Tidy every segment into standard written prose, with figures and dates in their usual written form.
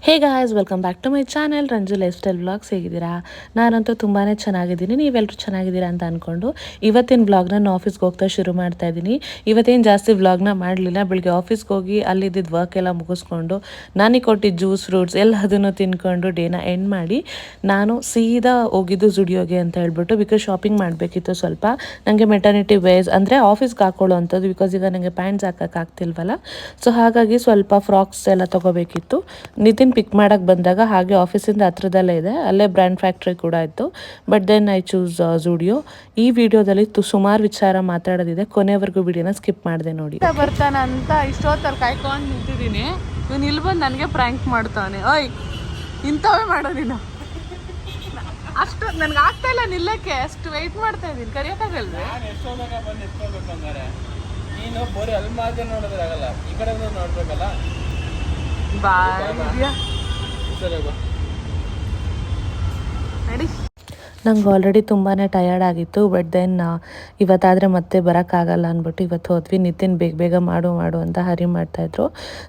Hey guys, welcome back to my channel Ranju lifestyle vlogs. ಹೇಗಿದ್ದೀರಾ? ನಾನಂತೂ ತುಂಬಾ ಚೆನ್ನಾಗಿದ್ದೀನಿ. ನೀವೆಲ್ಲರೂ ಚೆನ್ನಾಗಿದ್ದೀರಾ ಅಂತ ಅಂದ್ಕೊಂಡು ಇವತ್ತಿನ ವ್ಲಾಗ್ನ ನಾನು ಆಫೀಸ್ಗೆ ಹೋಗ್ತಾ ಶುರು ಮಾಡ್ತಾ ಇದ್ದೀನಿ. ಇವತ್ತೇನು ಜಾಸ್ತಿ ವ್ಲಾಗ್ನ ಮಾಡಲಿಲ್ಲ. ಬೆಳಿಗ್ಗೆ ಆಫೀಸ್ಗೆ ಹೋಗಿ ಅಲ್ಲಿದ್ದ ವರ್ಕ್ ಎಲ್ಲ ಮುಗಿಸ್ಕೊಂಡು ನನಗೆ ಕೊಟ್ಟಿದ್ದು ಜ್ಯೂಸ್ ಫ್ರೂಟ್ಸ್ ಎಲ್ಲದನ್ನು ತಿನ್ಕೊಂಡು ಡೇನ ಎಂಡ್ ಮಾಡಿ ನಾನು ಸೀದಾ ಹೋಗಿದ್ದು ಜುಡಿಯೋಗೆ ಅಂತ ಹೇಳ್ಬಿಟ್ಟು, ಬಿಕಾಸ್ ಶಾಪಿಂಗ್ ಮಾಡಬೇಕಿತ್ತು ಸ್ವಲ್ಪ. ನನಗೆ ಮೆಟರ್ನಿಟಿ ವೇರ್ಸ್ ಅಂದರೆ ಆಫೀಸ್ಗೆ ಹಾಕೊಳ್ಳೋ ಅಂಥದ್ದು, ಬಿಕಾಸ್ ಈಗ ನನಗೆ ಪ್ಯಾಂಟ್ಸ್ ಹಾಕೋಕ್ಕಾಗ್ತಿಲ್ವಲ್ಲ. ಸೊ ಹಾಗಾಗಿ ಸ್ವಲ್ಪ ಫ್ರಾಕ್ಸ್ ಎಲ್ಲ ತೊಗೋಬೇಕಿತ್ತು. ನಿತಿನ್ ಪಿಕ್ ಮಾಡೋಕ್ಕೆ ಬಂದಾಗ ಹಾಗೆ ಆಫೀಸಿಂದ ಹತ್ರದಲ್ಲೇ ಇದೆ, ಅಲ್ಲೇ ಬ್ರ್ಯಾಂಡ್ ಫ್ಯಾಕ್ಟ್ರಿ ಕೂಡ ಇತ್ತು. But then I choose Zudio. ಈ ವಿಡಿಯೋದಲ್ಲಿ ಸುಮಾರು ವಿಚಾರ ಮಾತಾಡೋದಿದೆ, ಕೊನೆವರೆಗೂ ವಿಡಿಯೋನ ಸ್ಕಿಪ್ ಮಾಡಿದೆ ನೋಡಿ. ಬರ್ತಾನಂತ ಇಷ್ಟೊತ್ತಲ್ಲಿ ಕಾಯ್ಕೊಂಡು ನಿಂತಿದ್ದೀನಿ. ಇವನು ಇಲ್ಲಿ ಬಂದು ನನಗೆ ಪ್ರ್ಯಾಂಕ್ ಮಾಡ್ತಾನೆ. ಓಯ್, ಇಂಥವೇ ಮಾಡೋ ನೀನು. ಅಷ್ಟು ನನಗೆ ಆಗ್ತಾ ಇಲ್ಲ ನಿಲ್ಲಕ್ಕೆ, ಅಷ್ಟು ವೆಯ್ಟ್ ಮಾಡ್ತಾ ಇದ್ದೀನಿ. ಕರಿಯೋಕ್ಕಾಗಲ್ವೇ? ನೀನು ಬರೀ ಅಲ್ಲಿ ಮಾತ್ರ ನೋಡೋದ್ರಾಗಲ್ಲ, ಈ ಕಡೆ ನೋಡ್ಬೇಕಲ್ಲ. ನಡಿ. ನಂಗೆ ಆಲ್ರೆಡಿ ತುಂಬಾ ಟಯರ್ಡ್ ಆಗಿತ್ತು. ಬಟ್ ದೆನ್ ಇವತ್ತಾದರೆ ಮತ್ತೆ ಬರೋಕ್ಕಾಗಲ್ಲ ಅಂದ್ಬಿಟ್ಟು ಇವತ್ತು ಹೋದ್ವಿ. ನಿತಿನ್ ಬೇಗ ಮಾಡು ಅಂತ ಹರಿ ಮಾಡ್ತಾಯಿದ್ರು.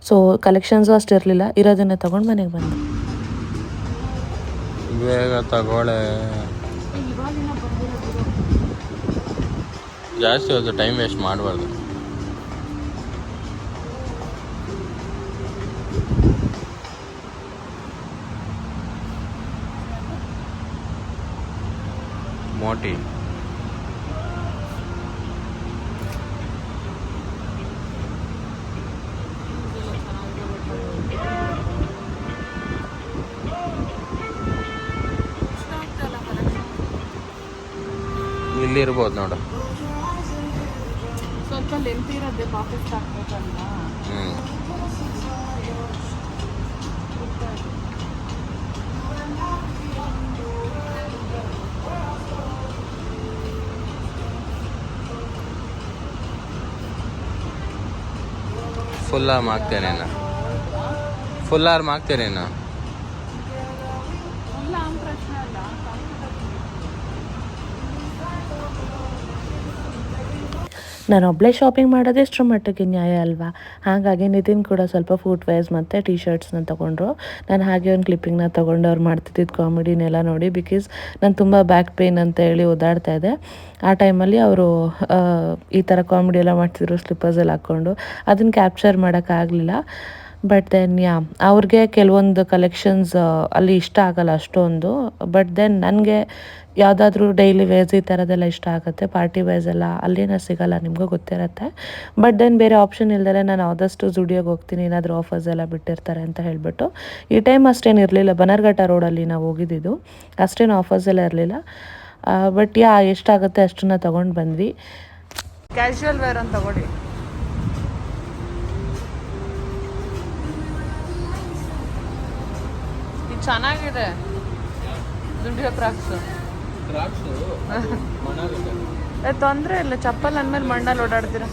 ಸೊ ಕಲೆಕ್ಷನ್ಸು ಅಷ್ಟು ಇರಲಿಲ್ಲ, ಇರೋದನ್ನೇ ತೊಗೊಂಡು ಮನೆಗೆ ಬಂದು. ಬೇಗ ತಗೊಳ್ಳೆ, ಜಾಸ್ತಿ ಹೊತ್ತು ಟೈಮ್ ವೇಸ್ಟ್ ಮಾಡಬಾರ್ದು. ಮೋಟಿ ಇಲ್ಲಿ ಇರ್ಬೋದು ನೋಡು. ಸ್ವಲ್ಪ ಲೆಂತ್ ಇರೋದೇ ಆಫೀಸ್ ಹಾಕ್ಬೇಕಲ್ಲ. ಫುಲ್ ಆರ್ಮ್ ಹಾಕ್ತೇನೇನ? ಫುಲ್ ಆರ್ಮ್ ಹಾಕ್ತೇನೇನ? ನಾನು ಒಬ್ಬಳೇ ಶಾಪಿಂಗ್ ಮಾಡೋದು ಎಷ್ಟರ ಮಟ್ಟಿಗೆ ನ್ಯಾಯ ಅಲ್ವಾ? ಹಾಗಾಗಿ ನಿತಿನ್ ಕೂಡ ಸ್ವಲ್ಪ ಫುಟ್ವೇರ್ಸ್ ಮತ್ತು ಟೀ ಶರ್ಟ್ಸ್ನ ತೊಗೊಂಡ್ರು. ನಾನು ಹಾಗೆ ಒಂದು ಕ್ಲಿಪ್ಪಿಂಗ್ನ ತೊಗೊಂಡು ಅವ್ರು ಮಾಡ್ತಿದ್ದಿದ್ದು ಕಾಮಿಡಿನೆಲ್ಲ ನೋಡಿ, ಬಿಕಾಸ್ ನಾನು ತುಂಬ ಬ್ಯಾಕ್ ಪೇಯ್ನ್ ಅಂತ ಹೇಳಿ ಓದಾಡ್ತಾ ಇದ್ದೆ. ಆ ಟೈಮಲ್ಲಿ ಅವರು ಈ ಥರ ಕಾಮಿಡಿ ಎಲ್ಲ ಮಾಡ್ತಿದ್ರು, ಸ್ಲಿಪ್ಪರ್ಸ್ ಎಲ್ಲ ಹಾಕ್ಕೊಂಡು. ಅದನ್ನು ಕ್ಯಾಪ್ಚರ್ ಮಾಡೋಕ್ಕಾಗಲಿಲ್ಲ. ಬಟ್ ದೆನ್ ಅವ್ರಿಗೆ ಕೆಲವೊಂದು ಕಲೆಕ್ಷನ್ಸ್ ಅಲ್ಲಿ ಇಷ್ಟ ಆಗಲ್ಲ ಅಷ್ಟೊಂದು. ಬಟ್ ದೆನ್ ನನಗೆ ಯಾವುದಾದ್ರೂ ಡೈಲಿ ವೇರ್ಸ್ ಈ ಥರದ್ದೆಲ್ಲ ಇಷ್ಟ ಆಗುತ್ತೆ. ಪಾರ್ಟಿ ವೇರ್ಸ್ ಎಲ್ಲ ಅಲ್ಲಿನ ಸಿಗೋಲ್ಲ, ನಿಮಗೂ ಗೊತ್ತಿರುತ್ತೆ. ಬಟ್ ದೆನ್ ಬೇರೆ ಆಪ್ಷನ್ ಇಲ್ದಲೆ ನಾನು ಆದಷ್ಟು ಜುಡಿಯೋಗೆ ಹೋಗ್ತೀನಿ, ಏನಾದರೂ ಆಫರ್ಸ್ ಎಲ್ಲ ಬಿಟ್ಟಿರ್ತಾರೆ ಅಂತ ಹೇಳಿಬಿಟ್ಟು. ಈ ಟೈಮ್ ಅಷ್ಟೇನು ಇರಲಿಲ್ಲ, ಬನರ್ಘಟ್ಟ ರೋಡಲ್ಲಿ ನಾವು ಹೋಗಿದ್ದಿದ್ದು, ಅಷ್ಟೇನು ಆಫರ್ಸ್ ಎಲ್ಲ ಇರಲಿಲ್ಲ. ಬಟ್ ಎಷ್ಟಾಗುತ್ತೆ ಅಷ್ಟನ್ನ ತೊಗೊಂಡು ಬಂದ್ವಿ. ಕ್ಯಾಶುವಲ್ ವೇರ್ ಅಂತ ತಗೊಳ್ಳಿ. ಇದು ಚೆನ್ನಾಗಿದೆ, ದುಡಿಯೋ ಕ್ರಾಕ್ಸು. ತೊಂದರೆ ಇಲ್ಲ, ಚಪ್ಪಲ್ ಅಂದಮೇಲೆ ಮಣ್ಣಲ್ಲಿ ಓಡಾಡ್ತೀರ.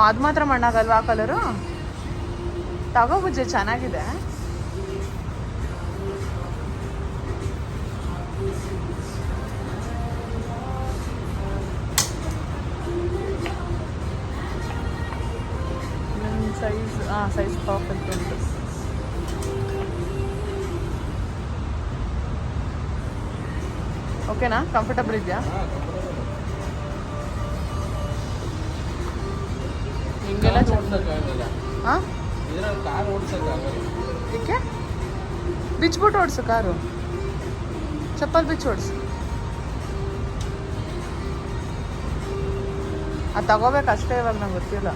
ಅದು ಮಾತ್ರ ಮಣ್ಣಾಗಲ್ವಾ ಆ ಕಲರು? ತಗೋಬುಜ್ಜೆ, ಚೆನ್ನಾಗಿದೆ. ಸೈಜ್ ಪರ್ಫೆಕ್ಟ್ ಉಂಟು. ಓಕೆನಾ? ಕಂಫರ್ಟಬಲ್ ಇದೆಯಾ? ಹಿಂಗೆಲ್ಲ ಹಾಂ, ಏಕೆ ಬಿಚ್ಬಿಟ್ಟು ಓಡಿಸು ಕಾರು? ಚಪ್ಪಲ್ ಬಿಚ್ಚು ಓಡಿಸು. ಅದು ತಗೋಬೇಕಷ್ಟೇ, ಇವಾಗ ನಂಗೆ ಗೊತ್ತಿಲ್ಲ.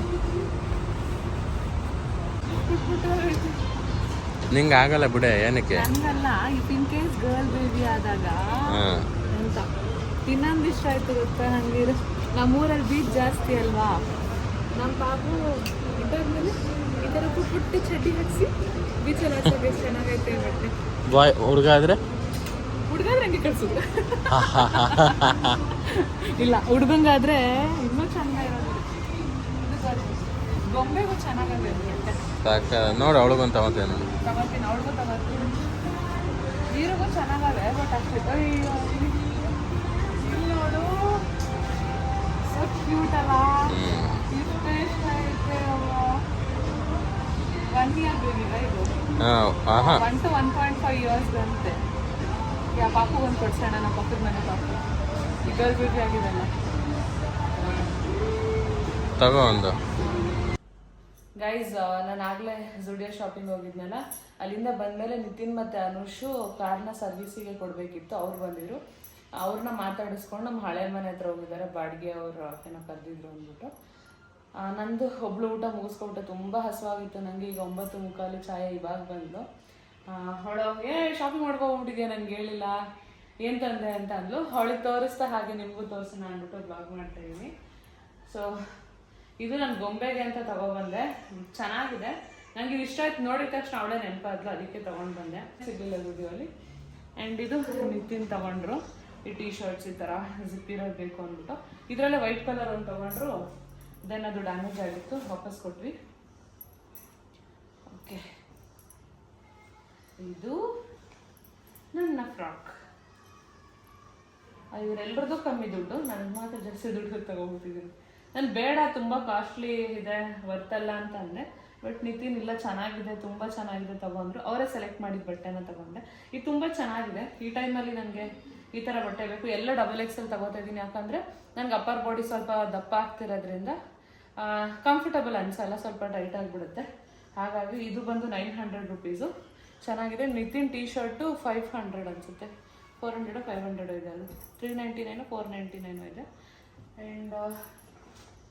ನಿಂಗೆ ಆಗಲ್ಲ ಬಿಡೆ, ಏನಕ್ಕೆ? ಹಂಗಲ್ಲ, if in case girl baby ಆದಾಗ ಅಂತ. ಇನ್ನೊಂದು ಇಷ್ಟ ಆಯ್ತು ಗೊತ್ತಾ ನನಗೆ, ನಮ್ಮೂರಲ್ಲಿ ಬೀಚ್ ಜಾಸ್ತಿ ಅಲ್ವಾ. ನಮ್ಮ ಪಾಪು ಇದ್ದಾದ್ಮೇಲೆ ಈ ಥರ ಪುಟ್ಟಿ ಚಡ್ಡಿ ಹಾಕಿಸಿ ಬೀಚಲ್ಲಿ ಹಾಕೋದು ಎಷ್ಟು ಚೆನ್ನಾಗೈತೆ ಬಟ್ಟೆ. ಬಾಯ್ ಹುಡುಗ ಆದರೆ ಹುಡುಗಾದ್ರೆ ಹಂಗೆ ಕಳ್ಸೋದು. ಇಲ್ಲ, ಹುಡುಗಂಗಾದ್ರೆ ಇನ್ನೂ ಚೆನ್ನಾಗಿರೋದು. ಗೊಂಬೆಗೂ ಚೆನ್ನಾಗದೆ ಸಾಕ ನೋಡಿ, ಅವಳಿಗೊಂದು ತಗೋತೇನೆ. ತಗೋತೀನಿ, ಅವಳಿಗೂ ತಗೋತೀನಿ. ನೀರಿಗೂ ಚೆನ್ನಾಗವೆ, ಬಟ್ ಅಷ್ಟೇ. ಅಯ್ಯೋ, ಇಲ್ಲಿ ನೋಡು, ಸೊ ಕ್ಯೂಟ್ ಅಲ್ಲ. ಇಷ್ಟ ಐತೆ ಅವ. 1 ಇಯರ್ ಬೇಬಿಗ ಇದು ಆಹಾ 1 to 1.5 ಇಯರ್ಸ್ ಅಂತೆ. ಯಾ ಪಾಪು ಒಂದು ಕೊಡ್ಸೋಣ, ನಮ್ಮ ಪಕ್ಕದ ಮನೆ ಪಾಪು ಈ ಗರ್ಲ್ ಬೇಬಿ ಆಗಿದೆಲ್ಲ. ತಗೋ ಒಂದು. ಗೈಸ್, ನಾನು ಆಗಲೇ ಜುಡಿಯೋ ಶಾಪಿಂಗ್ ಹೋಗಿದ್ನಲ್ಲ, ಅಲ್ಲಿಂದ ಬಂದಮೇಲೆ ನಿತಿನ್ ಮತ್ತು ಅನುಷು ಕಾರ್ನ ಸರ್ವಿಸಿಗೆ ಕೊಡಬೇಕಿತ್ತು. ಅವ್ರು ಬಂದಿದ್ರು. ಅವ್ರನ್ನ ಮಾತಾಡಿಸ್ಕೊಂಡು ನಮ್ಮ ಹಳೆ ಮನೆ ಹತ್ರ ಹೋಗಿದ್ದಾರೆ. ಬಾಡಿಗೆ ಅವರು ಏನೋ ಕರೆದಿದ್ರು ಅಂದ್ಬಿಟ್ಟು. ನಂದು ಒಬ್ಳು ಊಟ ಮುಗಿಸ್ಕೊಬಿಟ್ಟೆ. ತುಂಬ ಹಸುವಾಗಿತ್ತು ನನಗೆ. ಈಗ 9:45 ಚಾಯ ಇವಾಗ ಬಂದು ಅವಳು ಶಾಪಿಂಗ್ ಮಾಡ್ಕೊಂಡ್ಬಿಟ್ಟಿದ್ಯಾ, ನನಗೆ ಹೇಳಿಲ್ಲ ಏನು ತಂದೆ ಅಂತ ಅಂದ್ಲು. ಅವಳಿಗೆ ತೋರಿಸ್ತಾ ಹಾಗೆ ನಿಮಗೂ ತೋರಿಸೋಣ ಅಂದ್ಬಿಟ್ಟು ಬ್ಲಾಗ್ ಮಾಡ್ತಾಯಿದ್ದೀನಿ. ಸೊ ಇದು ನನ್ನ ಗೊಂಬೆಗೆ ಅಂತ ತಗೊಬಂದೆ. ಚೆನ್ನಾಗಿದೆ, ನನಗೆ ಇದು ಇಷ್ಟ ಆಯ್ತು. ನೋಡಿದ ತಕ್ಷಣ ಅವಳೇ ನೆನಪಾದ್ಲು, ಅದಕ್ಕೆ ತೊಗೊಂಡು ಬಂದೆ. ಸಿಗಲಿಲ್ಲ ವಿಡಿಯೋಲಿ. ಆ್ಯಂಡ್ ಇದು ನಿತಿನ್ ತೊಗೊಂಡ್ರು ಈ ಟೀ ಶರ್ಟ್ಸ್, ಈ ಥರ ಜಿಪ್ ಇರೋದು ಬೇಕು ಅಂದ್ಬಿಟ್ಟು. ಇದರಲ್ಲೇ ವೈಟ್ ಕಲರ್ ಒಂದು ತೊಗೊಂಡ್ರು. ದೆನ್ ಅದು ಡ್ಯಾಮೇಜ್ ಆಗಿತ್ತು, ವಾಪಸ್ ಕೊಟ್ವಿ. ಓಕೆ, ಇದು ನನ್ನ ಫ್ರಾಕ್. ಇವರೆಲ್ಲರದ್ದು ಕಮ್ಮಿ ದುಡ್ಡು, ನನಗೆ ಮಾತ್ರ ಜಾಸ್ತಿ ದುಡ್ಡು ತಗೊಂಡ್ಬಿಟ್ಟಿದ್ದೀನಿ. ನಾನು ಬೇಡ, ತುಂಬ ಕಾಸ್ಟ್ಲಿ ಇದೆ, ವರ್ತಲ್ಲ ಅಂತ ಅಂದೆ. ಬಟ್ ನಿತಿನ್ ಇಲ್ಲ, ಚೆನ್ನಾಗಿದೆ, ತುಂಬ ಚೆನ್ನಾಗಿದೆ ತಗೊಂಡ್ರು. ಅವರೇ ಸೆಲೆಕ್ಟ್ ಮಾಡಿದ ಬಟ್ಟೆನ ತಗೊಂಡೆ. ಇದು ತುಂಬ ಚೆನ್ನಾಗಿದೆ. ಈ ಟೈಮಲ್ಲಿ ನನಗೆ ಈ ಥರ ಬಟ್ಟೆ ಬೇಕು. ಎಲ್ಲ XXL ತಗೋತಾ ಇದ್ದೀನಿ, ಯಾಕಂದರೆ ನನಗೆ ಅಪ್ಪರ್ ಬಾಡಿ ಸ್ವಲ್ಪ ದಪ್ಪ ಆಗ್ತಿರೋದ್ರಿಂದ ಕಂಫರ್ಟಬಲ್ ಅನಿಸಲ್ಲ, ಸ್ವಲ್ಪ ಟೈಟ್ ಆಗಿಬಿಡುತ್ತೆ. ಹಾಗಾಗಿ ಇದು ಬಂದು 900 ರುಪೀಸು. ಚೆನ್ನಾಗಿದೆ. ನಿತಿನ್ ಟೀ ಶರ್ಟು 500 ಅನಿಸುತ್ತೆ, 400 500 ಇದೆ. ಅದು 399 499 ಇದೆ. ಆ್ಯಂಡ್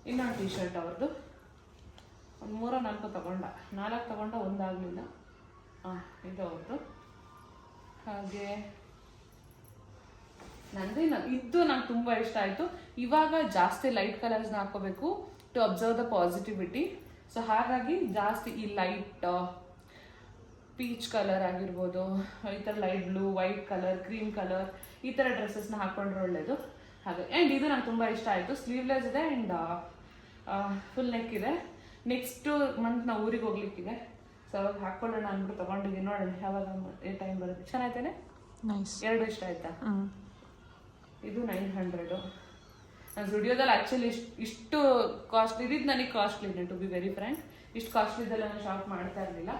ಇನ್ನೊಂದು ಟೀ ಶರ್ಟ್ ಅವ್ರದ್ದು ಒಂದು 3-4 ತಗೊಂಡ, 4 ತಗೊಂಡ, ಒಂದಾಗಲಿಲ್ಲ. ಇದು ಅವ್ರದ್ದು. ಹಾಗೆ ಇದು ನಂಗೆ ತುಂಬ ಇಷ್ಟ ಆಯಿತು. ಇವಾಗ ಜಾಸ್ತಿ ಲೈಟ್ ಕಲರ್ಸ್ನ ಹಾಕೋಬೇಕು to observe the positivity. So ಹಾಗಾಗಿ ಜಾಸ್ತಿ ಈ ಲೈಟ್ ಪೀಚ್ ಕಲರ್ ಆಗಿರ್ಬೋದು, ಈ ಥರ light blue, white colour, cream colour, ಈ ಥರ ಡ್ರೆಸ್ಸಸ್ನ ಹಾಕೊಂಡ್ರೆ ಒಳ್ಳೆಯದು. ಹಾಗೆ ಆ್ಯಂಡ್ ಇದು ನಂಗೆ ತುಂಬ ಇಷ್ಟ ಆಯಿತು. ಸ್ಲೀವ್ಲೆಸ್ ಇದೆ ಆ್ಯಂಡ್ ಫುಲ್ ನೆಕ್ ಇದೆ. ನೆಕ್ಸ್ಟು ಮಂತ್ ನಾವು ಊರಿಗೆ ಹೋಗ್ಲಿಕ್ಕಿದೆ. ಸೊ ಅವಾಗ ಹಾಕ್ಕೊಳ್ಳೋಣ ಅಂದ್ಬಿಟ್ಟು ತೊಗೊಂಡಿದ್ದೀನಿ. ನೋಡೋಣ ಯಾವಾಗ ಟೈಮ್ ಬರುತ್ತೆ. ಚೆನ್ನಾಯ್ತಾನೆ? ನೈಸ್. 2 ಇಷ್ಟ ಆಯ್ತಾ? ಇದು 900. ನಾನು ಸ್ಟುಡಿಯೋದಲ್ಲಿ ಆ್ಯಕ್ಚುಲಿ ಇಷ್ಟು ಕಾಸ್ಟ್ಲಿ ಇದ್ದಿದ್ದು ನನಗೆ ಕಾಸ್ಟ್ಲಿನೇ, ಟು ಬಿ ವೆರಿ ಫ್ರ್ಯಾಂಕ್. ಇಷ್ಟು ಕಾಸ್ಟ್ಲಿದೆಲ್ಲ ನಾನು ಶಾಪ್ ಮಾಡ್ತಾ ಇರಲಿಲ್ಲ.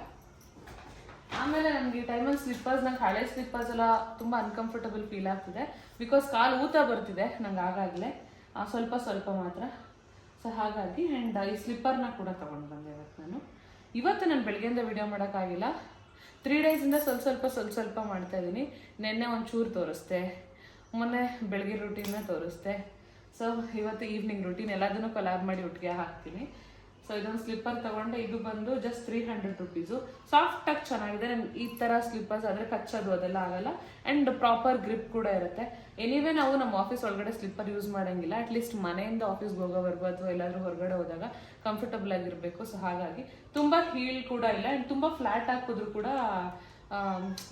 ಆಮೇಲೆ ನನಗೆ ಈ ಟೈಮಲ್ಲಿ ಸ್ಲಿಪ್ಪರ್ಸ್, ನಂಗೆ ಹಳೆ ಸ್ಲಿಪ್ಪರ್ಸ್ ಎಲ್ಲ ತುಂಬ ಅನ್ಕಂಫರ್ಟಬಲ್ ಫೀಲ್ ಆಗ್ತಿದೆ. ಬಿಕಾಸ್ ಕಾಲು ಊತ ಬರ್ತಿದೆ ನಂಗೆ ಆಗಾಗಲೇ, ಸ್ವಲ್ಪ ಮಾತ್ರ. ಸೊ ಹಾಗಾಗಿ ಆ್ಯಂಡ್ ಈ ಸ್ಲಿಪ್ಪರ್ನ ಕೂಡ ತೊಗೊಂಡು ಬಂದೆ ಇವತ್ತು ನಾನು ಬೆಳಗ್ಗೆಯಿಂದ ವಿಡಿಯೋ ಮಾಡೋಕ್ಕಾಗಿಲ್ಲ. 3 ಡೇಸಿಂದ ಸ್ವಲ್ಪ ಮಾಡ್ತಾ ಇದ್ದೀನಿ. ನಿನ್ನೆ ಒಂಚೂರು ತೋರಿಸ್ದೆ, ಮೊನ್ನೆ ಬೆಳಗ್ಗೆ ರೂಟೀನ್ನ ತೋರಿಸ್ದೆ. ಸೊ ಇವತ್ತು ಈವ್ನಿಂಗ್ ರೂಟೀನ್ ಎಲ್ಲದನ್ನೂ ಕೊಲಾಬ್ ಮಾಡಿ ಒಟ್ಟಿಗೆ ಹಾಕ್ತೀನಿ. ಸೊ ಇದೊಂದು ಸ್ಲಿಪ್ಪರ್ ತೊಗೊಂಡೆ. ಇದು ಬಂದು ಜಸ್ಟ್ 300 ರುಪೀಸು. ಸಾಫ್ಟಾಗಿ ಚೆನ್ನಾಗಿದೆ. ನಾನು ಈ ಥರ ಸ್ಲಿಪ್ಪರ್ಸ್ ಆದರೆ ಕಚ್ಚೋದು ಅದೆಲ್ಲ ಆಗಲ್ಲ. ಆ್ಯಂಡ್ ಪ್ರಾಪರ್ ಗ್ರಿಪ್ ಕೂಡ ಇರುತ್ತೆ. ಎನಿವೇ ನಾವು ನಮ್ಮ ಆಫೀಸ್ ಒಳಗಡೆ ಸ್ಲಿಪ್ಪರ್ ಯೂಸ್ ಮಾಡೋಂಗಿಲ್ಲ. ಅಟ್ಲೀಸ್ಟ್ ಮನೆಯಿಂದ ಆಫೀಸ್ಗೆ ಹೋಗೋವರೆಗೂ ಅಥವಾ ಎಲ್ಲಾದರೂ ಹೊರಗಡೆ ಹೋದಾಗ ಕಂಫರ್ಟಬಲ್ ಆಗಿರಬೇಕು. ಸೊ ಹಾಗಾಗಿ ತುಂಬ ಹೀಲ್ ಕೂಡ ಇಲ್ಲ. ಆ್ಯಂಡ್ ತುಂಬ ಫ್ಲ್ಯಾಟ್ ಹಾಕಿದ್ರು ಕೂಡ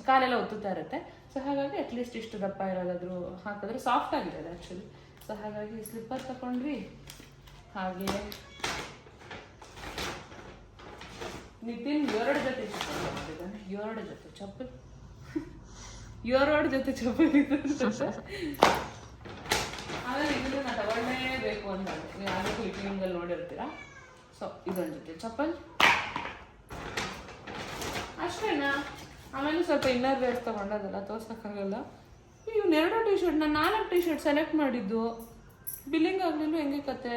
ಕಾಲೆಲ್ಲ ಒತ್ತುತ್ತಾ ಇರುತ್ತೆ. ಸೊ ಹಾಗಾಗಿ ಅಟ್ಲೀಸ್ಟ್ ಇಷ್ಟು ದಪ್ಪ ಇರೋದಾದರೂ ಹಾಕಿದ್ರೆ ಸಾಫ್ಟ್ ಆಗಿದೆ ಅದು ಆ್ಯಕ್ಚುಲಿ. ಸೊ ಹಾಗಾಗಿ ಸ್ಲಿಪ್ಪರ್ ತಗೊಂಡ್ವಿ. ಹಾಗೆ ನಿತಿನ್ 2 ಜೊತೆ ಚಪ್ಪಲ್ ತಗೊಂಡಿದ್ದಾನೆ. 2 ಜೊತೆ ಚಪ್ಪಲ್ 2 ಜೊತೆ ಚಪ್ಪಲ್ ಇದೆ. ಆಮೇಲೆ ಇದನ್ನು ನಾನು ತಗೊಳ್ಳೇಬೇಕು ಅಂತ ನೀವು ಯಾರು ಕ್ಲಿಪ್ಪಿಂಗಲ್ಲಿ ನೋಡಿರ್ತೀರಾ. ಸೊ ಇದೊಂದು ಜೊತೆ ಚಪ್ಪಲ್ ಅಷ್ಟೇನಾ. ಆಮೇಲೆ ಸ್ವಲ್ಪ ಇನ್ನರ್ ವೇರ್ಸ್ ತಗೊಂಡೋದಲ್ಲ, ತೋರ್ಸೋಕ್ಕಾಗಲ್ಲ. ಇವ್ನು 2 ಟಿ ಶರ್ಟ್, ನಾನು 4 ಟಿ ಶರ್ಟ್ ಸೆಲೆಕ್ಟ್ ಮಾಡಿದ್ದು. ಬಿಲ್ಲಿಂಗ್ ಆಗಲಿಲ್ಲ, ಹೆಂಗೆ ಕತೆ?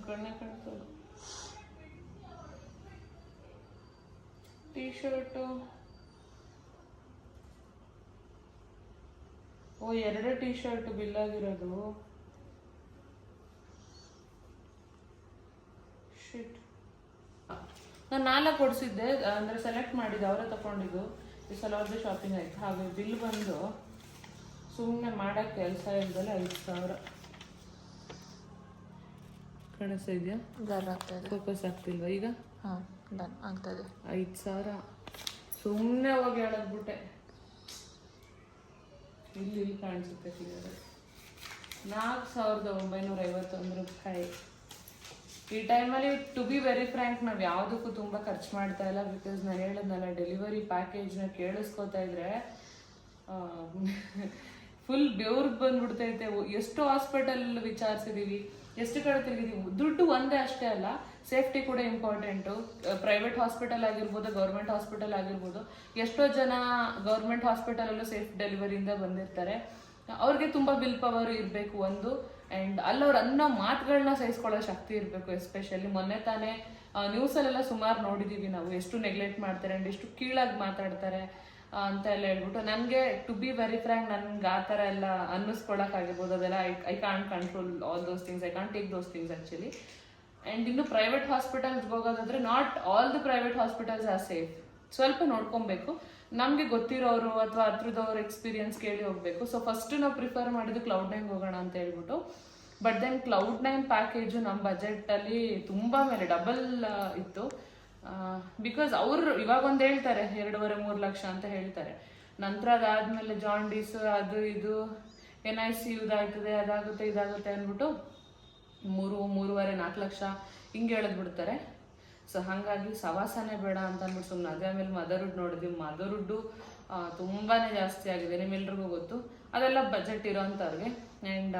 ಕಣ್ಣೆ ಕಾಣಿಸೋದು. T shirt 2 T shirt bill ಆಗಿರೋದು. ಶಿಟ್, ನಾನು 4 ಕೊಡಿಸಿದ್ದೆ, ಅಂದರೆ ಸೆಲೆಕ್ಟ್ ಮಾಡಿದ್ದೆ, ಅವರೇ ತಗೊಂಡಿದ್ದು. ಈ ಸಲ ಅವ್ರದ್ದು ಶಾಪಿಂಗ್ ಆಯ್ತು. ಹಾಗೆ ಬಿಲ್ ಬಂದು ಸುಮ್ಮನೆ ಮಾಡೋಕ್ಕೆ ಕೆಲಸ ಇಲ್ದಲ್ಲ 5,000 ಕಾಣಿಸ್ತಾ ಇದೆಯಾ? ಫೋಕಸ್ ಆಗ್ತಿಲ್ವಾ ಈಗ? ಹಾಂ, ಡನ್ ಆಗ್ತದೆ. 5,000 ಸುಮ್ಮನೆ ಹೋಗಿ ಹೇಳದ್ಬಿಟ್ಟೆ. ಇಲ್ಲಿ ಕಾಣಿಸುತ್ತೆ ಕ್ಲಿಯರ್. 4,951 ರೂಪಾಯಿ. ಈ ಟೈಮಲ್ಲಿ ಟು ಬಿ ವೆರಿ ಫ್ರ್ಯಾಂಕ್ ನಾವು ಯಾವುದಕ್ಕೂ ತುಂಬ ಖರ್ಚು ಮಾಡ್ತಾ ಇಲ್ಲ. ಬಿಕಾಸ್ ನಾನು ಹೇಳಿದ್ನಲ್ಲ, ಡೆಲಿವರಿ ಪ್ಯಾಕೇಜ್ನ ಕೇಳಿಸ್ಕೊತಾ ಇದ್ರೆ ಫುಲ್ ಬೆವ್ರಿಗೆ ಬಂದ್ಬಿಡ್ತೈತೆ. ಎಷ್ಟು ಹಾಸ್ಪಿಟಲ್ ವಿಚಾರಿಸಿದೀವಿ, ಎಷ್ಟು ಕಡೆ ತಿರುಗಿದೀವಿ. ದುಡ್ಡು ಒಂದೇ ಅಷ್ಟೇ ಅಲ್ಲ, ಸೇಫ್ಟಿ ಕೂಡ ಇಂಪಾರ್ಟೆಂಟು. ಪ್ರೈವೇಟ್ ಹಾಸ್ಪಿಟಲ್ ಆಗಿರ್ಬೋದು, ಗೌರ್ಮೆಂಟ್ ಹಾಸ್ಪಿಟಲ್ ಆಗಿರ್ಬೋದು. ಎಷ್ಟೋ ಜನ ಗೌರ್ಮೆಂಟ್ ಹಾಸ್ಪಿಟಲಲ್ಲೂ ಸೇಫ್ ಡೆಲಿವರಿಯಿಂದ ಬಂದಿರ್ತಾರೆ. ಅವ್ರಿಗೆ ತುಂಬಾ ವಿಲ್ ಪವರ್ ಇರಬೇಕು ಒಂದು, ಆ್ಯಂಡ್ ಅಲ್ಲವ್ರು ಅನ್ನೋ ಮಾತುಗಳನ್ನ ಸಹಿಸ್ಕೊಳ್ಳೋ ಶಕ್ತಿ ಇರಬೇಕು. ಎಸ್ಪೆಷಲಿ ಮೊನ್ನೆ ತಾನೇ ನ್ಯೂಸಲ್ಲೆಲ್ಲ ಸುಮಾರು ನೋಡಿದೀವಿ ನಾವು, ಎಷ್ಟು ನೆಗ್ಲೆಕ್ಟ್ ಮಾಡ್ತಾರೆ ಆ್ಯಂಡ್ ಎಷ್ಟು ಕೀಳಾಗಿ ಮಾತಾಡ್ತಾರೆ ಅಂತ ಎಲ್ಲ ಹೇಳ್ಬಿಟ್ಟು. ನನಗೆ ಟು ಬಿ ವೆರಿ ಫ್ರ್ಯಾಂಕ್, ನನ್ಗೆ ಆ ಥರ ಎಲ್ಲ ಅನ್ನಿಸ್ಕೊಳಕ್ಕಾಗಿರ್ಬೋದು, ಅದೆಲ್ಲ I can't control all those things, I can't take those things actually. And ಇನ್ನು ಪ್ರೈವೇಟ್ ಹಾಸ್ಪಿಟಲ್ಸ್ಗೆ ಹೋಗೋದಾದ್ರೆ not all the private hospitals are safe. ಸ್ವಲ್ಪ ನೋಡ್ಕೊಬೇಕು, ನಮಗೆ ಗೊತ್ತಿರೋರು ಅಥವಾ ಹತ್ರದವ್ರ ಎಕ್ಸ್ಪೀರಿಯನ್ಸ್ ಕೇಳಿ ಹೋಗ್ಬೇಕು. ಸೊ ಫಸ್ಟ್ ನಾವು ಪ್ರಿಫರ್ ಮಾಡಿದ್ದು Cloud9 ಹೋಗೋಣ ಅಂತ ಹೇಳ್ಬಿಟ್ಟು. ಬಟ್ ದೆನ್ Cloud9 ಪ್ಯಾಕೇಜು ನಮ್ಮ ಬಜೆಟಲ್ಲಿ ತುಂಬ ಮೇಲೆ ಡಬಲ್ ಇತ್ತು. ಬಿಕಾಸ್ ಅವರು ಇವಾಗ ಒಂದು ಹೇಳ್ತಾರೆ 2.5-3 ಲಕ್ಷ ಅಂತ ಹೇಳ್ತಾರೆ. ನಂತರ ಅದಾದ್ಮೇಲೆ ಜಾಂಡೀಸ್ ಅದು ಇದು NIC ಇದಾಗ್ತದೆ, ಅದಾಗುತ್ತೆ ಇದಾಗುತ್ತೆ ಅಂದ್ಬಿಟ್ಟು 3.5-4 ಲಕ್ಷ ಹಿಂಗೆ ಹೇಳಿದ್ಬಿಡ್ತಾರೆ. ಸೊ ಹಾಗಾಗಿ ಸವಾಸನೆ ಬೇಡ ಅಂತ ಅಂದ್ಬಿಟ್ಟು ಸುಮ್ಮನೆ ಅದೇ. ಆಮೇಲೆ ಮದರ್ವುಡ್ ನೋಡಿದ್ವಿ, ಮದರ್ವುಡ್ಡು ತುಂಬಾ ಜಾಸ್ತಿ ಆಗಿದೆ, ನಿಮ್ಮೆಲ್ರಿಗೂ ಗೊತ್ತು. ಅದೆಲ್ಲ ಬಜೆಟ್ ಇರೋಂಥವ್ರಿಗೆ. ಆ್ಯಂಡ್